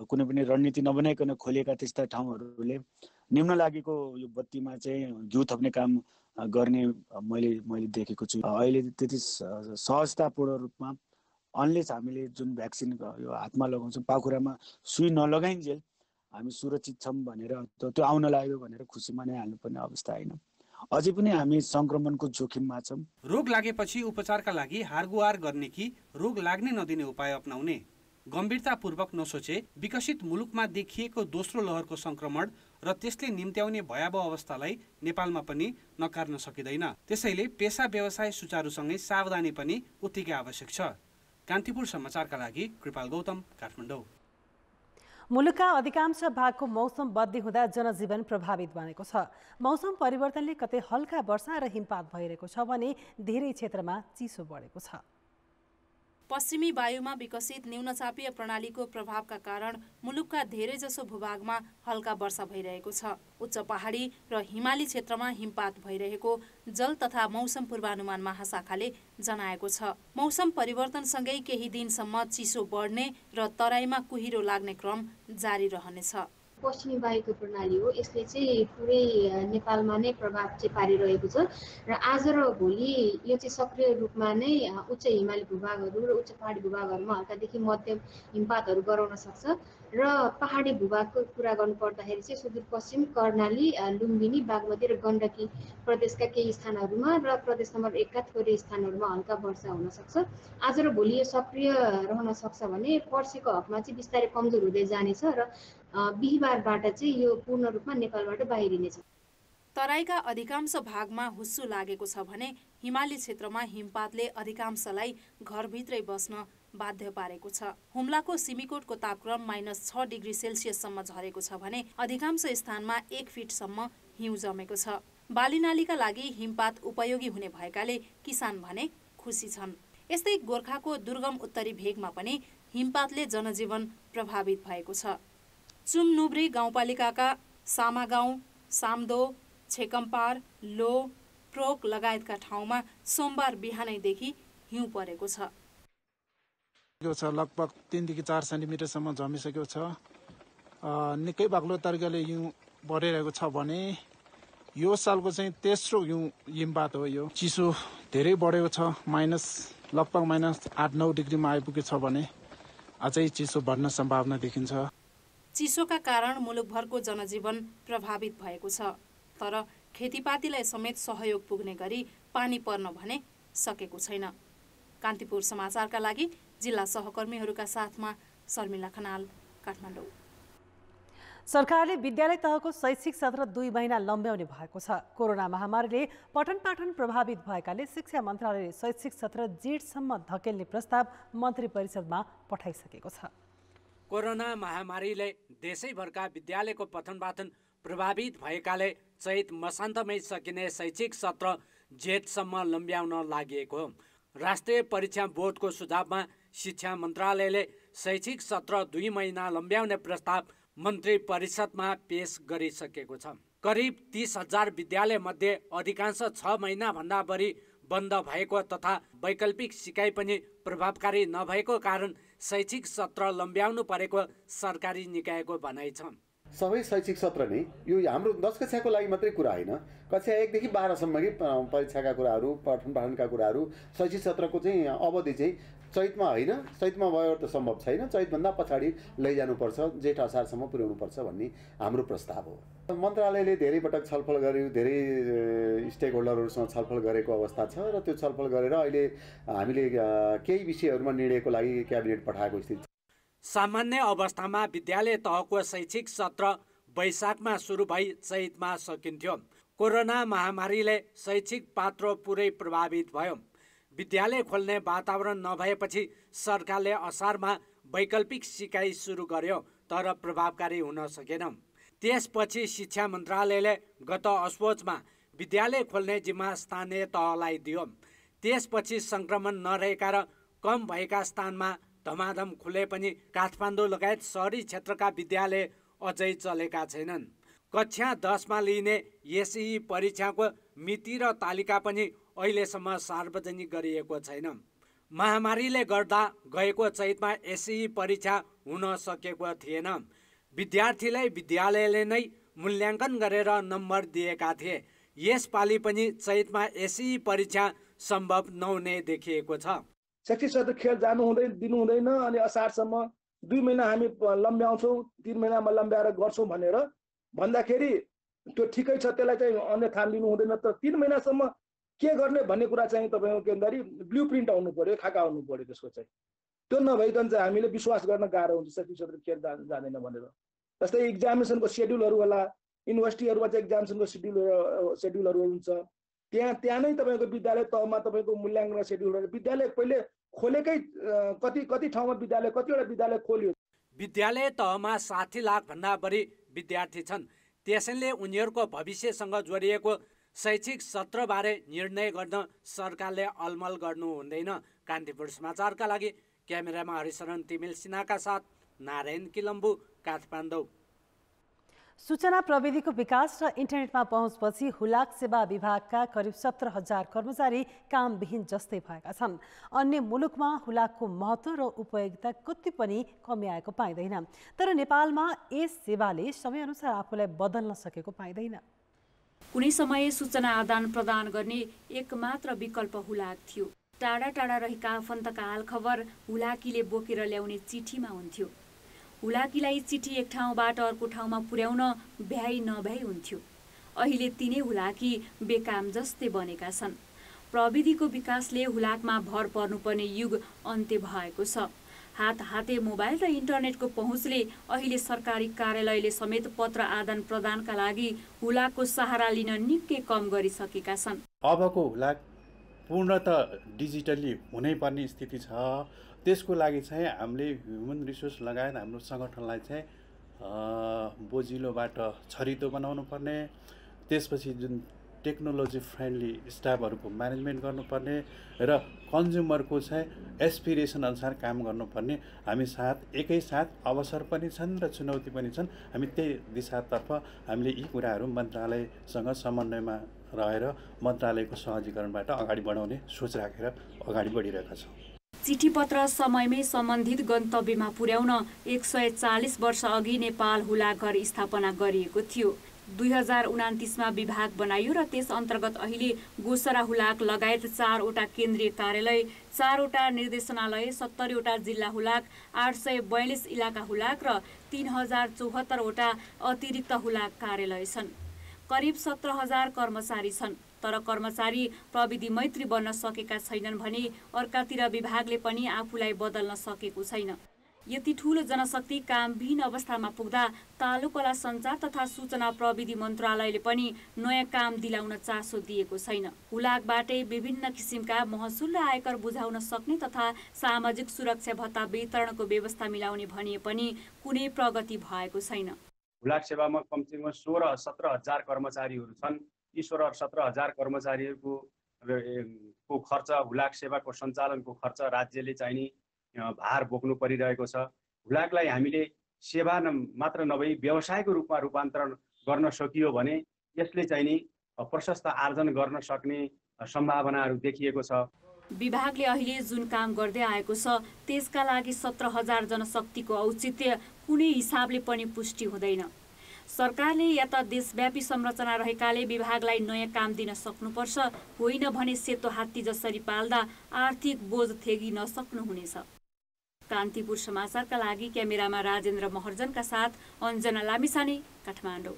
कुनै पनि रणनीति नबनाइकन खोलिएका त्यस्ता ठाउँहरूले निम्न लागेको यो बत्तीमा चाहिँ घिउ थप्ने काम गर्ने मैले देखेको छु। अहिले त्यति सहजतापूर्ण रूपमा अनलेस हामीले जुन भ्याक्सिन यो हातमा लगाउँछौँ, पाखुरामा सुई नलगाइन्जेल हामी सुरक्षित छौँ भनेर त्यो आउन लाग्यो भनेर खुसी मनाइहाल्नुपर्ने अवस्था होइन। अझै पनि हामी संक्रमणको जोखिममा छौँ। रोग लागेपछि उपचारका लागि हारगुहार गर्ने कि रोग लाग्ने नदिने उपाय अपनाउने गम्भीरतापूर्वक नसोचे विकसित मुलुकमा देखिएको दोस्रो लहरको संक्रमण र त्यसले निम्त्याउने भयावह अवस्थालाई नेपालमा पनि नकार्न सकिँदैन। त्यसैले पेशा व्यवसाय सुचारुसँगै सावधानी पनि उत्तिकै आवश्यक छ। कान्तिपुर समाचारका लागि कृपाल गौतम, काठमाडौँ। मुलुकका अधिकांश भागको मौसम बदली हुँदा जनजीवन प्रभावित बनेको छ। मौसम परिवर्तनले कतै हल्का वर्षा र हिमपात भइरहेको छ भने धेरै क्षेत्रमा चिसो बढेको छ। पश्चिमी वायुमा विकसित न्यूनचापीय प्रणालीको प्रभावका कारण मुलुकका धेरैजसो भूभागमा हल्का वर्षा भइरहेको छ। उच्च पहाडी र हिमाली क्षेत्रमा हिमपात भइरहेको जल तथा मौसम पूर्वानुमान महाशाखाले जनाएको छ। मौसम परिवर्तनसँगै केही दिनसम्म चिसो बढ्ने र तराईमा कुहिरो लाग्ने क्रम जारी रहनेछ। पश्चिमी वायुको प्रणाली हो, यसले चाहिँ पुरै नेपालमा नै प्रभाव चाहिँ पारिरहेको छ र आज र भोलि यो चाहिँ सक्रिय रूपमा नै उच्च हिमाली भूभागहरू र उच्च पहाडी भूभागहरूमा हल्कादेखि मध्यम हिमपातहरू गराउन सक्छ र पहाडी भूभागको कुरा गर्नुपर्दाखेरि चाहिँ सुदूरपश्चिम कर्णाली, लुम्बिनी, बागमती र गण्डकी प्रदेशका केही स्थानहरूमा र प्रदेश नम्बर 1 का थोरै स्थानहरूमा हल्का वर्षा हुन सक्छ। आज र भोलि यो सक्रिय रहन सक्छ भने पर्सिको हकमा चाहिँ बिस्तारै कमजोर हुँदै जानेछ र बिहिबारबाट चाहिँ यो पूर्ण रूपमा नेपालबाट बाहिरिनेछ। तराईका अधिकांश भागमा हुस्सु लागेको छ भने हिमाली क्षेत्रमा हिमपातले अधिकांशलाई घरभित्रै बस्न बाध्य पारेको छ। हुम्लाको सिमीकोटको तापक्रम -6 डिग्री सेल्सियससम्म झरेको छ भने अधिकांश स्थानमा 1 फिटसम्म हिउँ जमेको छ। बालीनालीका लागि हिमपात उपयोगी हुने भएकाले किसान भने खुसी छन्। यस्तै गोर्खाको दुर्गम उत्तरी भेगमा पनि हिमपातले जनजीवन प्रभावित भएको छ। चुमनुब्री गाउँपालिकाका सामा गाउँ, सामदो, छेकम्पार, लो, प्रोक लगायतका ठाउँमा सोमबार बिहानैदेखि हिउँ परेको छ। लगभग 3 देखि 4 सेन्टिमिटरसम्म जमिसकेको छ। निकै बाक्लो तरिकाले हिउँ परिरहेको छ भने यो सालको चाहिँ तेस्रो हिमपात हो। यो चिसो धेरै बढेको छ, लगभग -8-9 डिग्रीमा आइपुगेको छ भने अझै चिसो बढ्न सम्भावना देखिन्छ। चिसोका कारण मुलुकभरको जनजीवन प्रभावित भएको छ, तर खेतीपातीलाई समेत सहयोग पुग्ने गरी पानी पर्न भने सकेको छैन। कान्तिपुर समाचारका लागि जिल्ला सहकर्मीहरूका साथमा शर्मिला खनाल, काठमाडौँ। सरकारले विद्यालय तहको शैक्षिक सत्र 2 महिना लम्ब्याउने भएको छ। कोरोना महामारीले पठन पाठन प्रभावित भएकाले शिक्षा मन्त्रालयले शैक्षिक सत्र जेठसम्म धकेल्ने प्रस्ताव मन्त्री परिषदमा पठाइसकेको छ। कोरोना महामारीले देशैभरका विद्यालयको पठन पाठन प्रभावित भएकाले चैत मसान्तमै सकिने शैक्षिक सत्र जेठसम्म लम्ब्याउन लागि हो। राष्ट्रिय परीक्षा बोर्डको सुझावमा शिक्षा मन्त्रालयले शैक्षिक सत्र 2 महिना लम्ब्याउने प्रस्ताव मन्त्री परिषदमा पेश गरिसकेको छ। करिब 30,000 विद्यालय मध्ये अधिकांश 6 महिनाभन्दा बढी बन्द भएको तथा वैकल्पिक सिकाइ पनि प्रभावकारी नभएको कारण शैक्षिक सत्र लम्ब्याउनु परेको सरकारी निकायको भनाइ छ। सबै शैक्षिक सत्र नै यो हाम्रो 10 कक्षाको लागि मात्रै कुरा होइन, कक्षा 1 देखि 12 सम्मकै परीक्षाका कुराहरू, पठन पाठनका कुराहरू, शैक्षिक सत्रको चाहिँ अवधि चाहिँ चैतमा होइन, चैतमा भयो त सम्भव छैन, चैतभन्दा पछाडि लैजानुपर्छ, जेठ असारसम्म पुर्याउनुपर्छ भन्ने हाम्रो प्रस्ताव हो। मन्त्रालयले धेरै पटक छलफल गर्यो, धेरै स्टेक होल्डरहरूसँग छलफल गरेको अवस्था छ र त्यो छलफल गरेर अहिले हामीले केही विषयहरूमा निर्णयको लागि क्याबिनेट पठाएको स्थिति छ। सामान्य अवस्थामा विद्यालय तहको शैक्षिक सत्र वैशाखमा सुरु भई चैतमा सकिन्थ्यो। कोरोना महामारीले शैक्षिक पात्र पुरै प्रभावित भयो। विद्यालय खोल्ने वातावरण नभएपछि सरकारले असारमा वैकल्पिक सिकाइ सुरु गर्यो, तर प्रभावकारी हुन सकेन। त्यसपछि शिक्षा मन्त्रालयले गत असोजमा विद्यालय खोल्ने जिम्मा स्थानीय तहलाई दियो। त्यसपछि सङ्क्रमण नरहेका र कम भएका स्थानमा धमाधम खुले पनि काठमाडौँ लगायत सहरी क्षेत्रका विद्यालय अझै चलेका छैनन्। कक्षा 10 मा लिइने एसई परीक्षाको मिति र तालिका पनि अहिलेसम्म सार्वजनिक गरिएको छैन। महामारीले गर्दा गएको चैतमा एसई परीक्षा हुन सकेको थिएन। विद्यार्थीलाई विद्यालयले नै मूल्याङ्कन गरेर नम्बर दिएका थिए। यसपालि पनि चैतमा एसई परीक्षा सम्भव नहुने देखिएको छ। शैक्षिक सत्र खेल जानु दिनु हुँदैन, अनि असारसम्म 2 महिना हामी लम्ब्याउँछौँ, 3 महिनामा लम्ब्याएर गर्छौँ भनेर भन्दाखेरि त्यो ठिकै छ, त्यसलाई चाहिँ अन्य ठान लिनु हुँदैन। तर 3 महिनासम्म के गर्ने भन्ने कुरा चाहिँ तपाईँको के भन्दाखेरि ब्लु प्रिन्ट आउनु पर्यो, खाका आउनु पर्यो। त्यसको चाहिँ त्यो नभइकन चाहिँ हामीले विश्वास गर्न गाह्रो हुन्छ शैक्षिक सत्र खेल जाँदैन भनेर। जस्तै इक्जामिनेसनको सेड्युलहरू होला, युनिभर्सिटीहरूमा चाहिँ इक्जामिनेसनको सेड्युलहरू हुन्छ, त्यहाँ नै तपाईँको विद्यालय तहमा तपाईँको मूल्याङ्कन सेड्युलहरू। विद्यालय पहिले खोलेकै कति ठाउँमा विद्यालय, कतिवटा विद्यालय खोल्यो। विद्यालय तहमा 60 लाख भन्दा बढी विद्यार्थी छन्। त्यसैले उनीहरूको भविष्यसँग जोडिएको शैक्षिक सत्रबारे निर्णय गर्न सरकारले अलमल गर्नु हुँदैन। कान्तिपुर समाचारका लागि क्यामेरामा हरिशरण तिमिल सिन्हाका साथ नारायण किलम्बु, काठमाडौँ। सूचना प्रविधिको विकास र इन्टरनेटमा पहुँचपछि हुलाक सेवा विभागका करिब 17,000 कर्मचारी कामविहीन जस्तै भएका छन्। अन्य मुलुकमा हुलाकको महत्त्व र उपयोगिता कति पनि कमी आएको पाइँदैन, तर नेपालमा यस सेवाले समयअनुसार आफूलाई बदल्न सकेको पाइँदैन। कुनै समय सूचना आदान प्रदान गर्ने एकमात्र विकल्प हुलाक थियो। टाढा टाढा रहेका आफन्तका हालखबर हुलाकीले बोकेर ल्याउने चिठीमा हुन्थ्यो। हुलाकीलाई चिठी एक ठाउँबाट अर्को ठाउँमा पुर्याउन भ्याइ नभ्याइ हुन्थ्यो। अहिले तिनै हुलाकी बेकाम जस्तै बनेका छन्। प्रविधिको विकासले हुलाकमा भर पर्नुपर्ने युग अन्त्य भएको छ। हाते मोबाइल र इन्टरनेटको पहुँचले अहिले सरकारी कार्यालयले समेत पत्र आदान प्रदानका लागि हुलाकको सहारा लिन निकै कम गरिसकेका छन्। अबको हुलाक पूर्णतः डिजिटली हुनैपर्ने स्थिति छ। त्यसको लागि चाहिँ हामीले ह्युमन रिसोर्स लगायत हाम्रो सङ्गठनलाई चाहिँ बोजिलोबाट छरितो बनाउनु पर्ने, त्यसपछि जुन टेक्नोलोजी फ्रेन्डली स्टाफहरूको म्यानेजमेन्ट गर्नुपर्ने र कन्ज्युमरको चाहिँ एस्पिरेसन अनुसार काम गर्नुपर्ने। हामी एकैसाथ अवसर पनि छन् र चुनौती पनि छन्। हामी त्यही दिशातर्फ हामीले यी कुराहरू मन्त्रालयसँग समन्वयमा रहेर मन्त्रालयको सहजीकरणबाट अगाडि बढाउने सोच राखेर अगाडि बढिरहेका छौँ। चिठी पत्र समयमै सम्बन्धित गन्तव्यमा पुर्याउन 140 वर्ष अघि नेपाल हुलाक घर स्थापना गरिएको थियो। 2029 मा विभाग बनाइयो र त्यस अन्तर्गत अहिले गोसरा हुलाक लगायत 4वटा केन्द्रीय कार्यालय, 4वटा निर्देशनालय, 70 वटा जिल्ला हुलाक, 842 इलाका हुलाक र 3074 वटा अतिरिक्त हुलाक कार्यालय छन्। करिब 17,000 कर्मचारी छन्, तर कर्मचारी प्रविधि मैत्री बन्न सकेका छैनन् भने अर्कातिर विभागले पनि आफूलाई बदल्न सकेको छैन। यति ठूलो जनशक्ति कामविहीन अवस्थामा पुग्दा तालुकला सञ्चार तथा सूचना प्रविधि मन्त्रालयले पनि नयाँ काम दिलाउन चासो दिएको छैन। हुलाकबाटै विभिन्न किसिमका महसुल र आयकर बुझाउन सक्ने तथा सामाजिक सुरक्षा भत्ता वितरणको व्यवस्था मिलाउने भनिए पनि कुनै प्रगति भएको छैन। हुलाक सेवामा कमसेकम 16-17 हजार कर्मचारीहरू छन्। यी 16-17 हजार कर्मचारीहरूको खर्च, हुलाक सेवाको सञ्चालनको खर्च राज्यले चाहिने भार बोक्नु परिरहेको छ। हुलाकलाई हामीले सेवा मात्र नभई व्यवसायको रूपमा रूपान्तरण गर्न सकियो भने यसले चाहिने प्रशस्त आर्जन गर्न सक्ने सम्भावनाहरू देखिएको छ। विभागले अहिले जुन काम गर्दै आएको छ त्यसका लागि 17,000 जनशक्तिको औचित्य कुनै हिसाबले पनि पुष्टि हुँदैन। सरकारले या त देशव्यापी संरचना रहेकाले विभागलाई नयाँ काम दिन सक्नुपर्छ, होइन भने सेतो हात्ती जसरी पाल्दा आर्थिक बोझ थेगी नसक्नुहुनेछ। कान्तिपुर समाचारका लागि क्यामेरामा राजेन्द्र महर्जनका साथ अञ्जना लामिछाने, काठमाडौँ।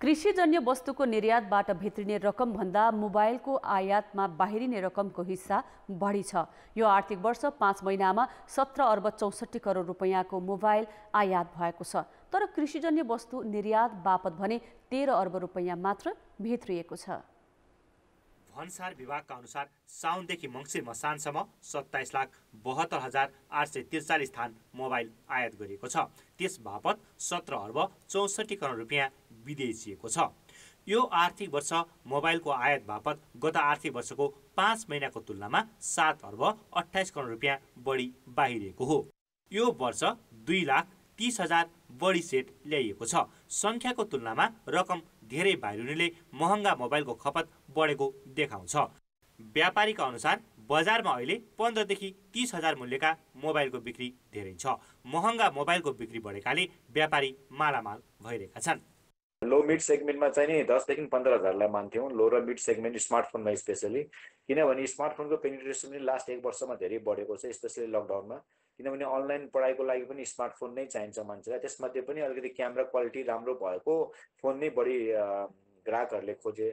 कृषिजन्य वस्तुको निर्यातबाट भित्रिने रकमभन्दा मोबाइलको आयातमा बाहिरिने रकमको हिस्सा बढी छ। यो आर्थिक वर्ष 5 महिनामा 17 अर्ब 64 करोड रुपैयाँको मोबाइल आयात भएको छ। तर कृषिजन्य वस्तु निर्यात बापत भने 13 अर्ब रुपैयाँ मात्र भित्रिएको छ। भन्सार विभागका अनुसार साउनदेखि मङ्सिर मसानसम्म 27,72,843 थान मोबाइल आयात गरिएको छ। त्यस बापत 17 अर्ब 64 करोड रुपियाँ विदेशिएको छ। यो आर्थिक वर्ष मोबाइलको आयात बापत गत आर्थिक वर्षको 5 महिनाको तुलनामा 7 अर्ब 28 करोड रुपियाँ बढी बाहिरिएको हो। यो वर्ष 2,30,000 बढी सेट ल्याइएको छ। सङ्ख्याको तुलनामा रकम धेरै बाहिरिनुले महँगा मोबाइलको खपत बढेको देखाउँछ। व्यापारीका अनुसार बजारमा अहिले 15 देखि 30,000 मूल्यका मोबाइलको बिक्री धेरै छ। महँगा मोबाइलको बिक्री बढेकाले व्यापारी मालामाल भइरहेका छन्। लो मिड सेगमेन्टमा चाहिँ नि 10 देखि 15,000लाई मान्थ्यौँ, लो र मिड सेगमेन्ट स्मार्टफोनमा स्पेसली, किनभने स्मार्टफोनको पेनिट्रेसन पनि लास्ट 1 वर्षमा धेरै बढेको छ, स्पेसली लकडाउनमा। किनभने अनलाइन पढाइको लागि पनि स्मार्टफोन नै चाहिन्छ मान्छेलाई, त्यसमध्ये पनि अलिकति क्यामेरा क्वालिटी राम्रो भएको फोन नै बढी ग्राहकहरूले खोजे।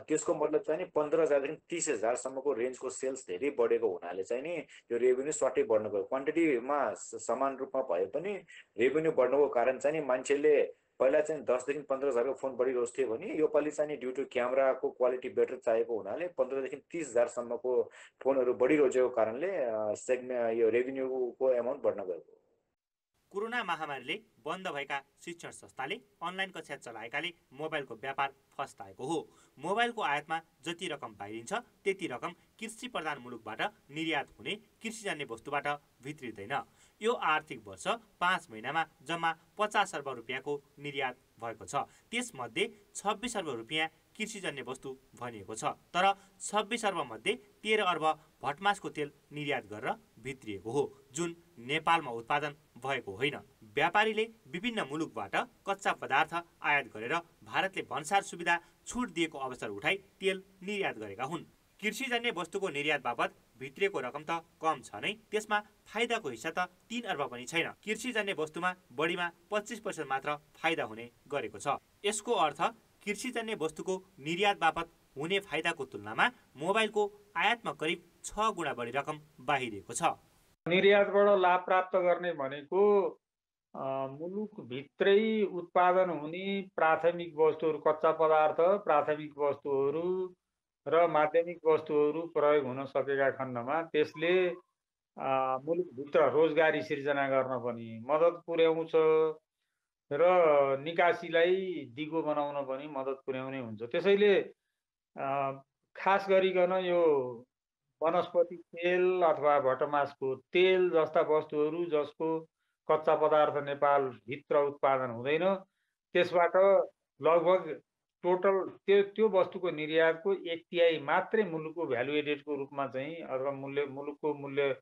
त्यसको मतलब चाहिँ नि 15,000 देखि 30,000सम्मको रेन्जको सेल्स धेरै बढेको हुनाले चाहिँ नि यो रेभेन्यू स्वाटै बढ्न गयो। क्वान्टिटीमा समान रूपमा भए पनि रेभेन्यू बढ्नुको कारण चाहिँ नि मान्छेले पहिला चाहिँ 10 देखि 15,000को फोन बढिरहेको थियो भने योपालि चाहिँ नि ड्यू टु क्यामेराको क्वालिटी बेटर चाहिएको हुनाले 15 देखि 30,000सम्मको फोनहरू बढिरहेको कारणले यो रेभेन्यूको एमाउन्ट बढ्न गएको। कोरोना महामारीले बन्द भएका शिक्षण संस्थाले अनलाइन कक्षा चलाएकाले मोबाइलको व्यापार फस्ताएको हो। मोबाइलको आयातमा जति रकम बाहिरिन्छ त्यति रकम कृषि प्रधान मुलुकबाट निर्यात हुने कृषिजन्य वस्तुबाट भित्रिँदैन। यो आर्थिक वर्ष 5 महिनामा जम्मा 50 अर्ब रुपियाँको निर्यात भएको छ। त्यसमध्ये 26 अर्ब रुपियाँ कृषिजन्य वस्तु भनिएको छ। तर 26 अर्ब मध्ये 13 अर्ब भटमासको तेल निर्यात गरेर भित्रिएको हो, जुन नेपालमा उत्पादन भएको होइन। व्यापारीले विभिन्न मुलुकबाट कच्चा पदार्थ आयात गरेर भारतले भन्सार सुविधा छुट दिएको अवसर उठाई तेल निर्यात गरेका हुन्। कृषिजन्य वस्तुको निर्यात बापत भित्रिएको रकम त कम छ नै, त्यसमा फाइदाको हिस्सा त 3 अर्ब पनि छैन। कृषिजन्य वस्तुमा बढीमा 25% मात्र फाइदा हुने गरेको छ। यसको अर्थ कृषिजन्य वस्तुको निर्यात बापत हुने फाइदाको तुलनामा मोबाइलको आयातमा करिब 6 गुणा बढी रकम बाहिरिएको छ। निर्यातबाट लाभ प्राप्त गर्ने भनेको मुलुकभित्रै उत्पादन हुने प्राथमिक वस्तुहरू, कच्चा पदार्थ, प्राथमिक वस्तुहरू र माध्यमिक वस्तुहरू प्रयोग हुन सकेका खण्डमा त्यसले मुलुकभित्र रोजगारी सिर्जना गर्न पनि मद्दत पुर्याउँछ र निकासीलाई दिगो बनाउन पनि मद्दत पुर्याउने हुन्छ। त्यसैले खास गरिकन यो वनस्पति तेल अथवा भटमासको तेल जस्ता वस्तुहरू जसको कच्चा पदार्थ नेपालभित्र उत्पादन हुँदैन, त्यसबाट लगभग टोटल त्यो वस्तुको निर्यातको 1/3 मात्रै मुलुकको भ्यालु एडेडको रूपमा चाहिँ अथवा मुलुकको मूल्य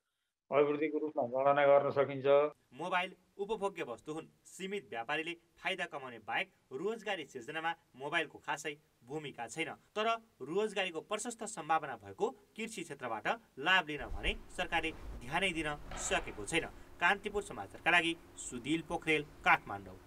अभिवृद्धिको रूपमा गणना गर्न सकिन्छ। मोबाइल उपभोग्य वस्तु हुन्। सीमित व्यापारीले फाइदा कमाउने बाहेक रोजगारी सिर्जनामा मोबाइलको खासै भूमिका छैन। तर रोजगारीको प्रशस्त सम्भावना भएको कृषि क्षेत्रबाट लाभ लिन भने सरकारले ध्यानै दिन सकेको छैन। कान्तिपुर समाचारका लागि सुदिल पोखरेल, काठमाडौँ।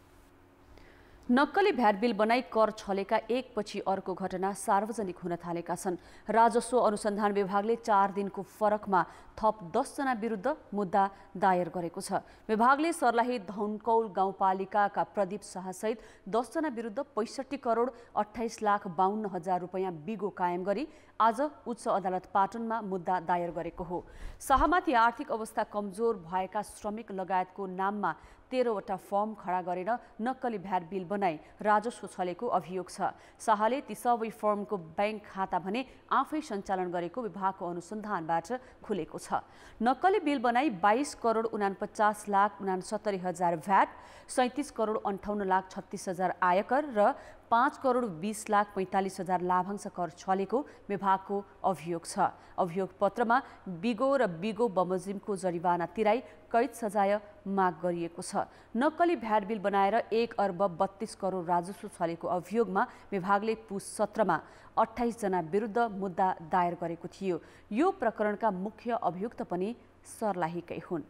नक्कली भ्याट बिल बनाई कर छलेका एकपछि अर्को घटना सार्वजनिक हुन थालेका छन्। राजस्व अनुसन्धान विभागले 4 दिनको फरकमा थप 10 जना विरुद्ध मुद्दा दायर गरेको छ। विभागले सर्लाही धनकौल गाउँपालिकाका प्रदीप शाहसहित 10 जना विरुद्ध 65 करोड 28,52,000 रुपैयाँ बिगो कायम गरी आज उच्च अदालत पाटनमा मुद्दा दायर गरेको हो। शाहमाथि आर्थिक अवस्था कमजोर भएका श्रमिक लगायतको नाममा 13वटा फर्म खडा गरेर नक्कली भ्याट बिल बनाई राजस्व छलेको अभियोग छ। शाहले ती सबै फर्मको ब्याङ्क खाता भने आफै सञ्चालन गरेको विभागको अनुसन्धानबाट खुलेको छ। नक्कली बिल बनाई 22 करोड 49 लाख 69 हजार भ्याट, 37 करोड 58 लाख 36 हजार आयकर र 5 करोड 20 लाख 45 हजार लाभांश कर छलेको विभागको अभियोग छ। अभियोग पत्रमा बिगो र बिगो बमोजिमको जरिवाना तिराई कैद सजाय माग गरिएको छ। नक्कली भ्याट बिल बनाएर 1 अर्ब 32 करोड राजस्व छलेको अभियोगमा विभागले पुस 17 मा 28 जना विरुद्ध मुद्दा दायर गरेको थियो। यो प्रकरणका मुख्य अभियुक्त पनि सर्लाहीकै हुन्।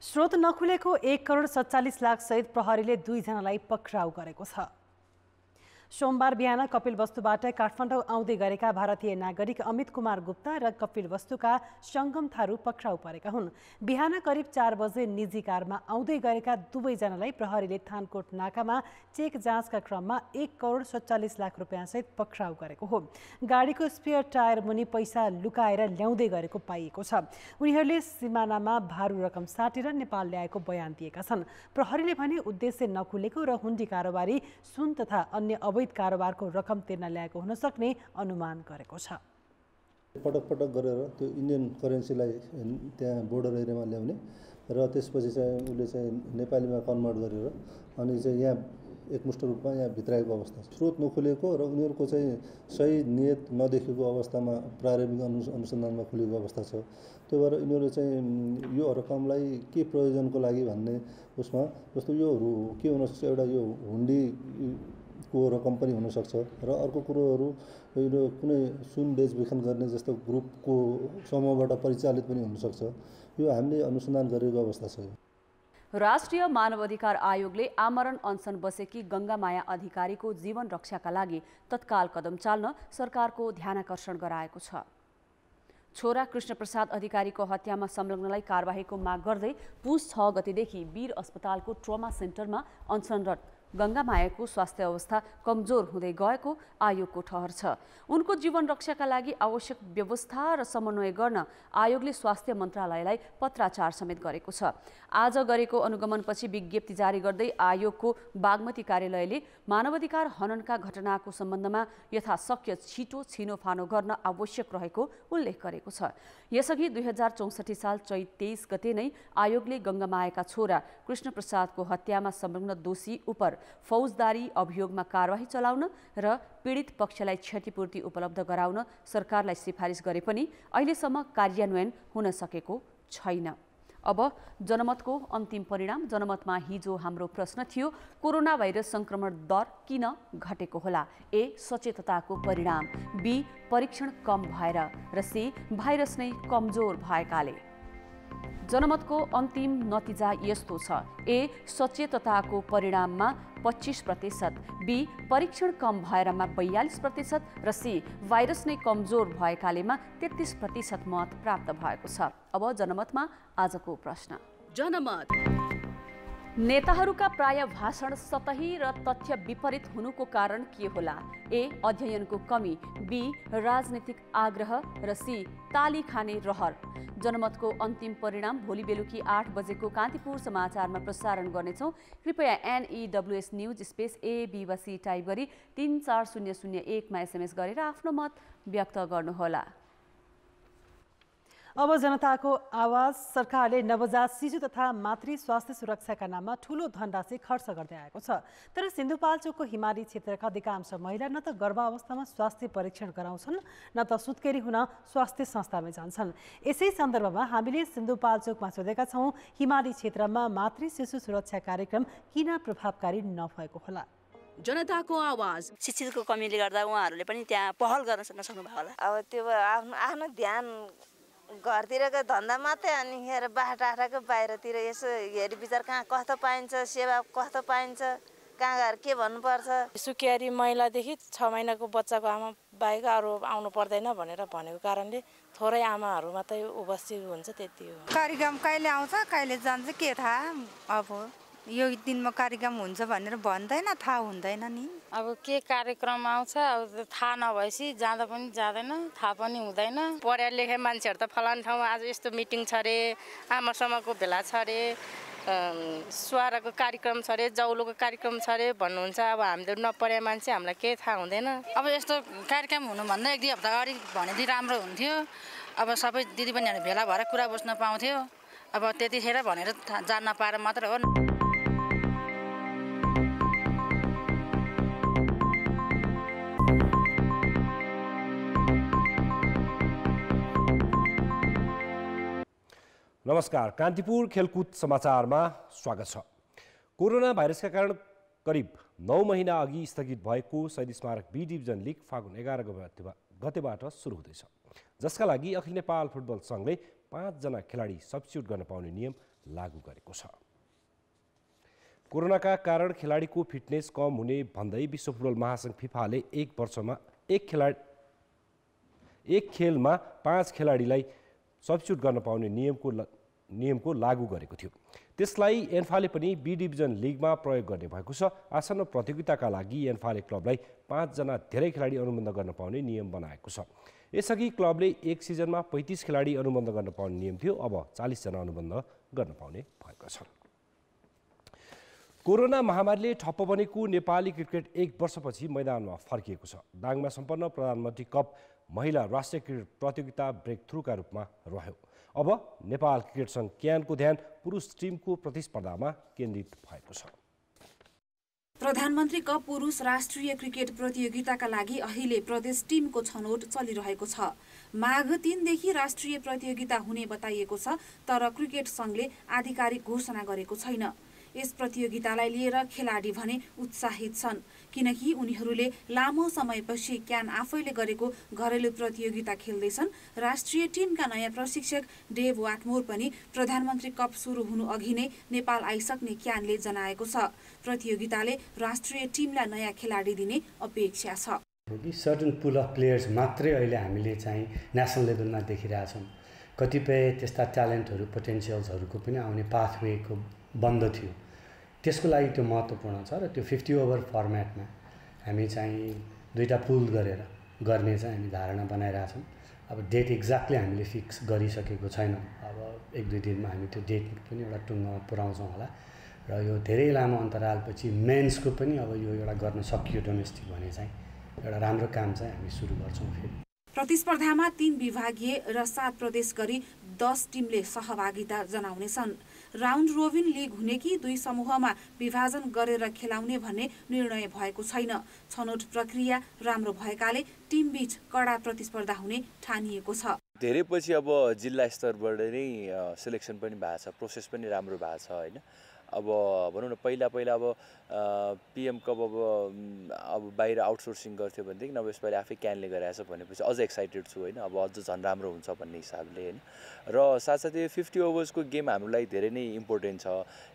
स्रोत नखुलेको 1 करोड 47 लाख सहित प्रहरीले 2 जनालाई पक्राउ गरेको छ। सोमबार बिहान कपिलवस्तुबाट काठमाडौँ आउँदै गरेका भारतीय नागरिक अमित कुमार गुप्ता र कपिलवस्तुका सङ्गम थारू पक्राउ परेका हुन्। बिहान करिब 4 बजे निजी कारमा आउँदै गरेका दुवैजनालाई प्रहरीले थानकोट नाकामा चेक जाँचका क्रममा 1 करोड 47 लाख रुपियाँ सहित पक्राउ गरेको हो। गाडीको स्पेयर टायर मुनि पैसा लुकाएर ल्याउँदै गरेको पाइएको छ। उनीहरूले सिमानामा भारू रकम साटेर नेपाल ल्याएको बयान दिएका छन्। प्रहरीले भने उद्देश्य नखुलेको र हुन्डी कारोबारी सुन तथा अन्य अवैध कारोबारको रकम तिर्न ल्याएको हुन सक्ने अनुमान गरेको छ। पटक पटक गरेर त्यो इन्डियन करेन्सीलाई त्यहाँ बोर्डर एरियामा ल्याउने र त्यसपछि चाहिँ उसले चाहिँ नेपालीमा कन्भर्ट गरेर अनि चाहिँ यहाँ एकमुष्ट रूपमा यहाँ भित्राएको अवस्था छ। स्रोत नखुलेको र उनीहरूको चाहिँ सही नियत नदेखेको अवस्थामा प्रारम्भिक अनुसन्धानमा खुलेको अवस्था छ। त्यो भएर यिनीहरू चाहिँ यो रकमलाई के प्रयोजनको लागि भन्ने उसमा जस्तो यो के हुनसक्छ, एउटा यो हुन्डी को रकम पनि हुनसक्छ र अर्को कुरोहरू यो कुनै सुन बेचबिखन गर्ने जस्तो ग्रुपको समूहबाट परिचालित पनि हुनसक्छ। यो हामीले अनुसन्धान गरेको अवस्था छ। राष्ट्रिय मानवाधिकार आयोगले आमरण अनसन बसेकी गङ्गामाया अधिकारीको जीवन रक्षाका लागि तत्काल कदम चाल्न सरकारको ध्यानाकर्षण गराएको छ। छोरा कृष्णप्रसाद अधिकारीको हत्यामा संलग्नलाई कारबाहीको माग गर्दै पुस 6 गतेदेखि वीर अस्पतालको ट्रमा सेन्टरमा अनसनरत गङ्गामायाको स्वास्थ्य अवस्था कमजोर हुँदै गएको आयोगको ठहर छ। उनको जीवन रक्षाका लागि आवश्यक व्यवस्था र समन्वय गर्न आयोगले स्वास्थ्य मन्त्रालयलाई पत्राचार समेत गरेको छ। आज गरेको अनुगमनपछि विज्ञप्ति जारी गर्दै आयोगको बागमती कार्यालयले मानवाधिकार हननका घटनाको सम्बन्धमा यथाशक्य छिटो छिनोफानो गर्न आवश्यक रहेको उल्लेख गरेको छ। यसअघि 2064 साल चैत 23 गते नै आयोगले गङ्गामायाका छोरा कृष्णप्रसादको हत्यामा संलग्न दोषी उप फौजदारी अभियोगमा कारवाही चलाउन र पीडित पक्षलाई क्षतिपूर्ति उपलब्ध गराउन सरकारलाई सिफारिस गरे पनि अहिलेसम्म कार्यान्वयन हुन सकेको छैन। अब जनमतको अन्तिम परिणाम। जनमतमा हिजो हाम्रो प्रश्न थियो, कोरोना भाइरस संक्रमण दर किन घटेको होला? ए, सचेतताको परिणाम, बी, परीक्षण कम भएर र सी, भाइरस नै कमजोर भएकाले। जनमतको अन्तिम नतिजा यस्तो छ। ए, सचेतताको परिणाममा 25%, बी, परीक्षण कम भएरमा 42% र सी, भाइरस नै कमजोर भएकालेमा 33% मत प्राप्त भएको छ। अब जनमतमा आजको प्रश्न। जनमत नेताहरूका प्राय भाषण सतही र तथ्य विपरीत हुनुको कारण के होला? ए, अध्ययनको कमी, बी, राजनीतिक आग्रह र सी, ताली खाने रहर। जनमतको अन्तिम परिणाम भोलि बेलुकी 8 बजेको कान्तिपुर समाचारमा प्रसारण गर्नेछौँ। कृपया NEWS न्युज स्पेस AB वा C टाइप गरी 34001 मा SMS गरेर आफ्नो मत व्यक्त गर्नुहोला। अब जनताको आवाज। सरकारले नवजात शिशु तथा मातृ स्वास्थ्य सुरक्षाका नाममा ठूलो धनराशि खर्च गर्दै आएको छ। तर सिन्धुपाल्चोकको हिमाली क्षेत्रका अधिकांश महिला न त गर्भावस्थामा स्वास्थ्य परीक्षण गराउँछन् न त सुत्केरी हुन स्वास्थ्य संस्थामा जान्छन्। यसै सन्दर्भमा हामीले सिन्धुपाल्चोकमा सोधेका छौँ, हिमाली क्षेत्रमा मातृ शिशु सुरक्षा कार्यक्रम किन प्रभावकारी नभएको होला? जनताको आवाज। शिक्षितको कमीले गर्दा उहाँहरूले पनि त्यहाँ पहल गर्न नसक्नु भयो होला। अब त्यो आफ्नो ध्यान घरतिरको धन्दा मात्रै, अनि हेर बाटाको बाहिरतिर यसो हेरी विचार कहाँ कस्तो पाइन्छ, सेवा कस्तो पाइन्छ, कहाँ गएर के भन्नुपर्छ। सुकियारी महिलादेखि 6 महिनाको बच्चाको आमा बाहेक अरू आउनु पर्दैन भनेर भनेको कारणले थोरै आमाहरू मात्रै उपस्थित हुन्छ, त्यति हो। कार्यक्रम कहिले आउँछ कहिले जान्छ के थाहा। अब यो दिनमा कार्यक्रम हुन्छ भनेर भन्दैन, थाहा हुँदैन नि। अब के कार्यक्रम आउँछ अब थाहा नभएपछि जाँदा पनि जाँदैन, थाहा पनि हुँदैन। पढे लेखे मान्छेहरू त फलान ठाउँमा आज यस्तो मिटिङ छ अरे, आमासम्मको भेला छ अरे, सुहाराको कार्यक्रम छ अरे, जौलोको कार्यक्रम छ अरे भन्नुहुन्छ। अब हामीले नपढे मान्छे, हामीलाई केही थाहा हुँदैन। अब यस्तो कार्यक्रम हुनुभन्दा 1-2 हप्ता अगाडि भनेदेखि राम्रो हुन्थ्यो। अब सबै दिदीबहिनीहरू भेला भएर कुरा बस्न पाउँथ्यो। अब त्यतिखेर भनेर जान्न पाएर मात्र हो। नमस्कार, कान्तिपुर खेलकुद समाचारमा स्वागत छ। कोरोना भाइरसका कारण करिब 9 महिना अघि स्थगित भएको शहीद स्मारक बी डिभिजन लिग फागुन 11 गतेबाट सुरु हुँदैछ, जसका लागि अखिल नेपाल फुटबल सङ्घले 5 जना खेलाडी सब्स्टिट्युट गर्न पाउने नियम लागू गरेको छ। कोरोनाका कारण खेलाडीको फिटनेस कम हुने भन्दै विश्व फुटबल महासङ्घ फिफाले एक वर्षमा एक खेलमा 5 खेलाडीलाई सब्स्टिट्युट गर्न पाउने नियमको लागू गरेको थियो। त्यसलाई एन्फाले पनि बी डिभिजन लिगमा प्रयोग गर्ने भएको छ। आसन्न प्रतियोगिताका लागि एन्फाले क्लबलाई 5 जना धेरै खेलाडी अनुबन्ध गर्न पाउने नियम बनाएको छ। यसअघि क्लबले एक सिजनमा 35 खेलाडी अनुबन्ध गर्न पाउने नियम थियो, अब 40 जना अनुबन्ध गर्न पाउने भएको छ। कोरोना महामारीले ठप्प बनेको नेपाली क्रिकेट एक वर्षपछि मैदानमा फर्किएको छ। दाङमा सम्पन्न प्रधानमन्त्री कप महिला राष्ट्रिय क्रिकेट प्रतियोगिता ब्रेक थ्रुका रूपमा रह्यो। अब नेपाल क्रिकेट सङ्घ क्यानको ध्यान पुरुष टिमको प्रतिस्पर्धामा केन्द्रित भएको छ। प्रधानमन्त्री कप पुरुष राष्ट्रिय क्रिकेट प्रतियोगिताका लागि अहिले प्रदेश टिमको छनौट चलिरहेको छ। माघ 3 देखि राष्ट्रिय प्रतियोगिता हुने बताइएको छ, तर क्रिकेट सङ्घले आधिकारिक घोषणा गरेको छैन। यस प्रतियोगितालाई लिएर खेलाडी भने उत्साहित छन्, किनकि उनीहरूले लामो समयपछि क्यान आफैले गरेको घरेलु प्रतियोगिता खेल्दैछन्। राष्ट्रिय टिमका नयाँ प्रशिक्षक डेभ वाटमोर पनि प्रधानमन्त्री कप सुरु हुनु अघि नै नेपाल आइसक्ने क्यानले जनाएको छ। प्रतियोगिताले राष्ट्रिय टिमलाई नयाँ खेलाडी दिने अपेक्षा छ। सर्टन पुल अफ प्लेयर्स मात्रै अहिले हामीले चाहिँ नेसनल लेभलमा देखिरहेछौँ। कतिपय त्यस्ता ट्यालेन्टहरू पोटेन्सियल्सहरूको पनि आउने पाथवेको बन्द थियो। त्यसको लागि त्यो महत्त्वपूर्ण छ र त्यो 50 ओभर फर्मेटमा हामी चाहिँ 2टा पुल गरेर गर्ने चाहिँ हामी धारणा बनाइरहेछौँ। अब डेट एक्ज्याक्टली हामीले फिक्स गरिसकेको छैनौँ। अब 1-2 दिनमा हामी त्यो डेट पनि एउटा टुङ्गोमा पुऱ्याउँछौँ होला र यो धेरै लामो अन्तरालपछि मेन्सको पनि अब यो एउटा गर्न सकियो डोमेस्टिक भने चाहिँ एउटा राम्रो काम चाहिँ हामी सुरु गर्छौँ। फेरि प्रतिस्पर्धामा 3 विभागीय र 7 प्रदेश गरी 10 टिमले सहभागिता जनाउनेछन्। राउन्ड रोबिन लिग हुने कि 2 समूहमा विभाजन गरेर खेलाउने भन्ने निर्णय भएको छैन। छनौट प्रक्रिया राम्रो भएकाले टिमबीच कडा प्रतिस्पर्धा हुने ठानिएको छ। धेरै पछि अब जिल्ला स्तरबाट नै सिलेक्सन पनि भएको छ, प्रोसेस पनि राम्रो भएको छ हैन। अब भनौँ न पहिला अब पिएम कप अब बाहिर आउटसोर्सिङ गर्थ्यो भनेदेखि अब यसपालि आफै क्यानले गराएछ भनेपछि अझ एक्साइटेड छु हैन। अब अझ झन् राम्रो हुन्छ भन्ने हिसाबले हैन। र साथसाथै 50 ओभर्सको गेम हाम्रो लागि धेरै नै इम्पोर्टेन्ट छ।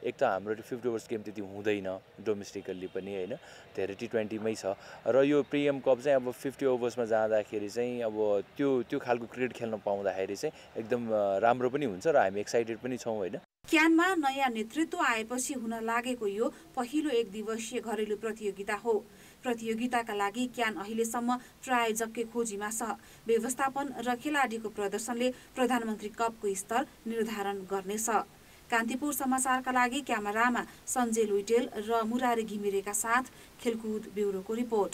एक त हाम्रो 50 ओभर्स गेम त्यति हुँदैन डोमेस्टिकल्ली पनि हैन, धेरै T20 मै छ। र यो पिएम कप चाहिँ अब 50 ओभर्समा जाँदाखेरि चाहिँ अब त्यो खालको क्रिकेट खेल्न पाउँदाखेरि चाहिँ एकदम राम्रो पनि हुन्छ र हामी एक्साइटेड पनि छौँ हैन। क्यानमा नयाँ नेतृत्व आएपछि हुन लागेको यो पहिलो 1 दिवसीय घरेलु प्रतियोगिता हो। प्रतियोगिताका लागि क्यान अहिलेसम्म प्रायोजककै खोजीमा छ। व्यवस्थापन र खेलाडीको प्रदर्शनले प्रधानमन्त्री कपको स्तर निर्धारण गर्नेछ। कान्तिपुर समाचारका लागि क्यामेरामा सञ्जय लुइटेल र मुरारी घिमिरेका साथ खेलकुद ब्युरोको रिपोर्ट।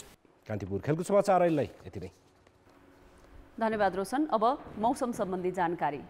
कान्तिपुर खेलकुद समाचार अहिले यति नै। धन्यवाद रोशन। अब मौसम सम्बन्धी जानकारी।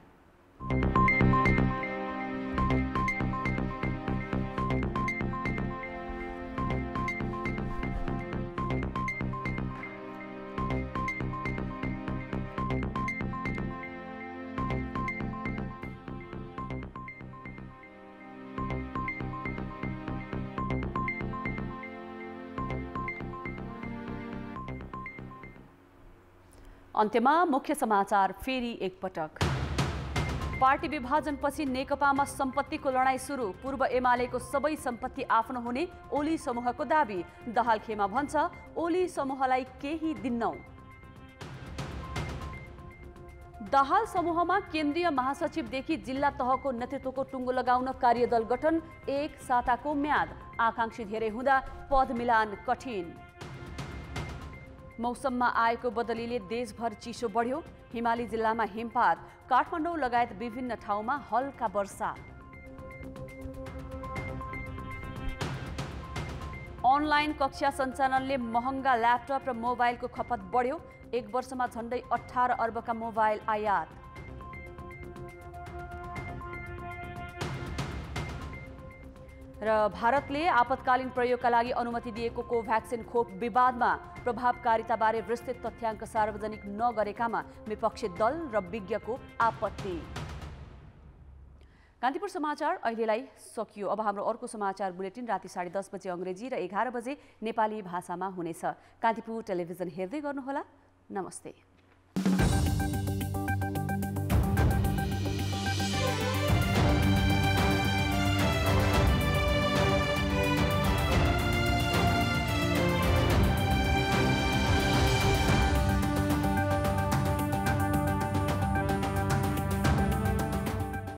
अन्त्यमा मुख्य समाचार फेरि एकपटक। पार्टी विभाजनपछि नेकपामा सम्पत्तिको लडाईँ सुरु। पूर्व एमालेको सबै सम्पत्ति आफ्नो हुने ओली समूहको दाबी। दहाल-खेमा भन्छ ओली समूहलाई केही दिन्नौ। दाहाल समूहमा केन्द्रीय महासचिवदेखि जिल्ला तहको नेतृत्वको टुङ्गो लगाउन कार्यदल गठन, 1 साताको म्याद, आकांक्षी धेरै हुँदा पद मिलान कठिन। मौसममा आएको बदलीले देशभर चिसो बढ्यो, हिमाली जिल्लामा हिमपात, काठमाडौँ लगायत विभिन्न ठाउँमा हल्का वर्षा। अनलाइन कक्षा सञ्चालनले महँगा ल्यापटप र मोबाइलको खपत बढ्यो, 1 वर्षमा झन्डै 18 अर्बका मोबाइल आयात। र भारतले आपतकालीन प्रयोगका लागि अनुमति दिएको कोभ्याक्सिन खोप विवादमा प्रभावकारिताबारे विस्तृत तथ्याङ्क सार्वजनिक नगरेकामा विपक्षी दल र विज्ञको आपत्ति। कान्तिपुर समाचार अहिलेलाई सकियो। अब हाम्रो अर्को समाचार बुलेटिन राति 10:30 बजे अङ्ग्रेजी र 11 बजे नेपाली भाषामा हुनेछ। कान्तिपुर टेलिभिजन हेर्दै गर्नुहोला। नमस्ते।